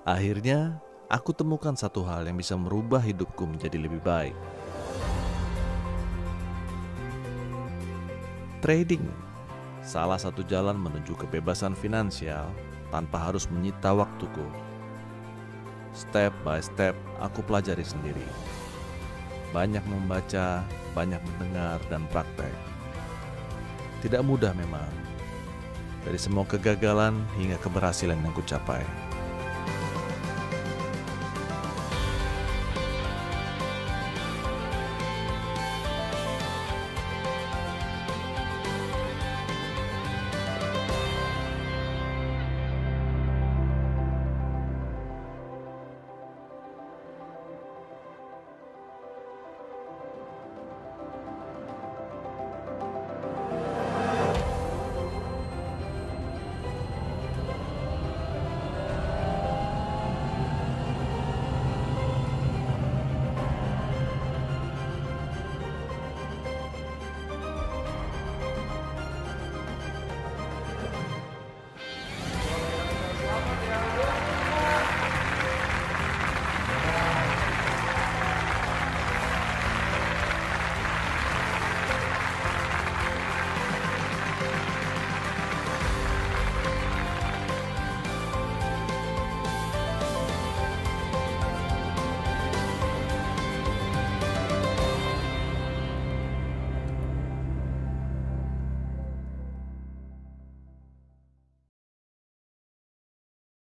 Akhirnya, aku temukan satu hal yang bisa merubah hidupku menjadi lebih baik. Trading, salah satu jalan menuju kebebasan finansial tanpa harus menyita waktuku. Step by step, aku pelajari sendiri. Banyak membaca, banyak mendengar, dan praktek. Tidak mudah memang. Dari semua kegagalan hingga keberhasilan yang kucapai.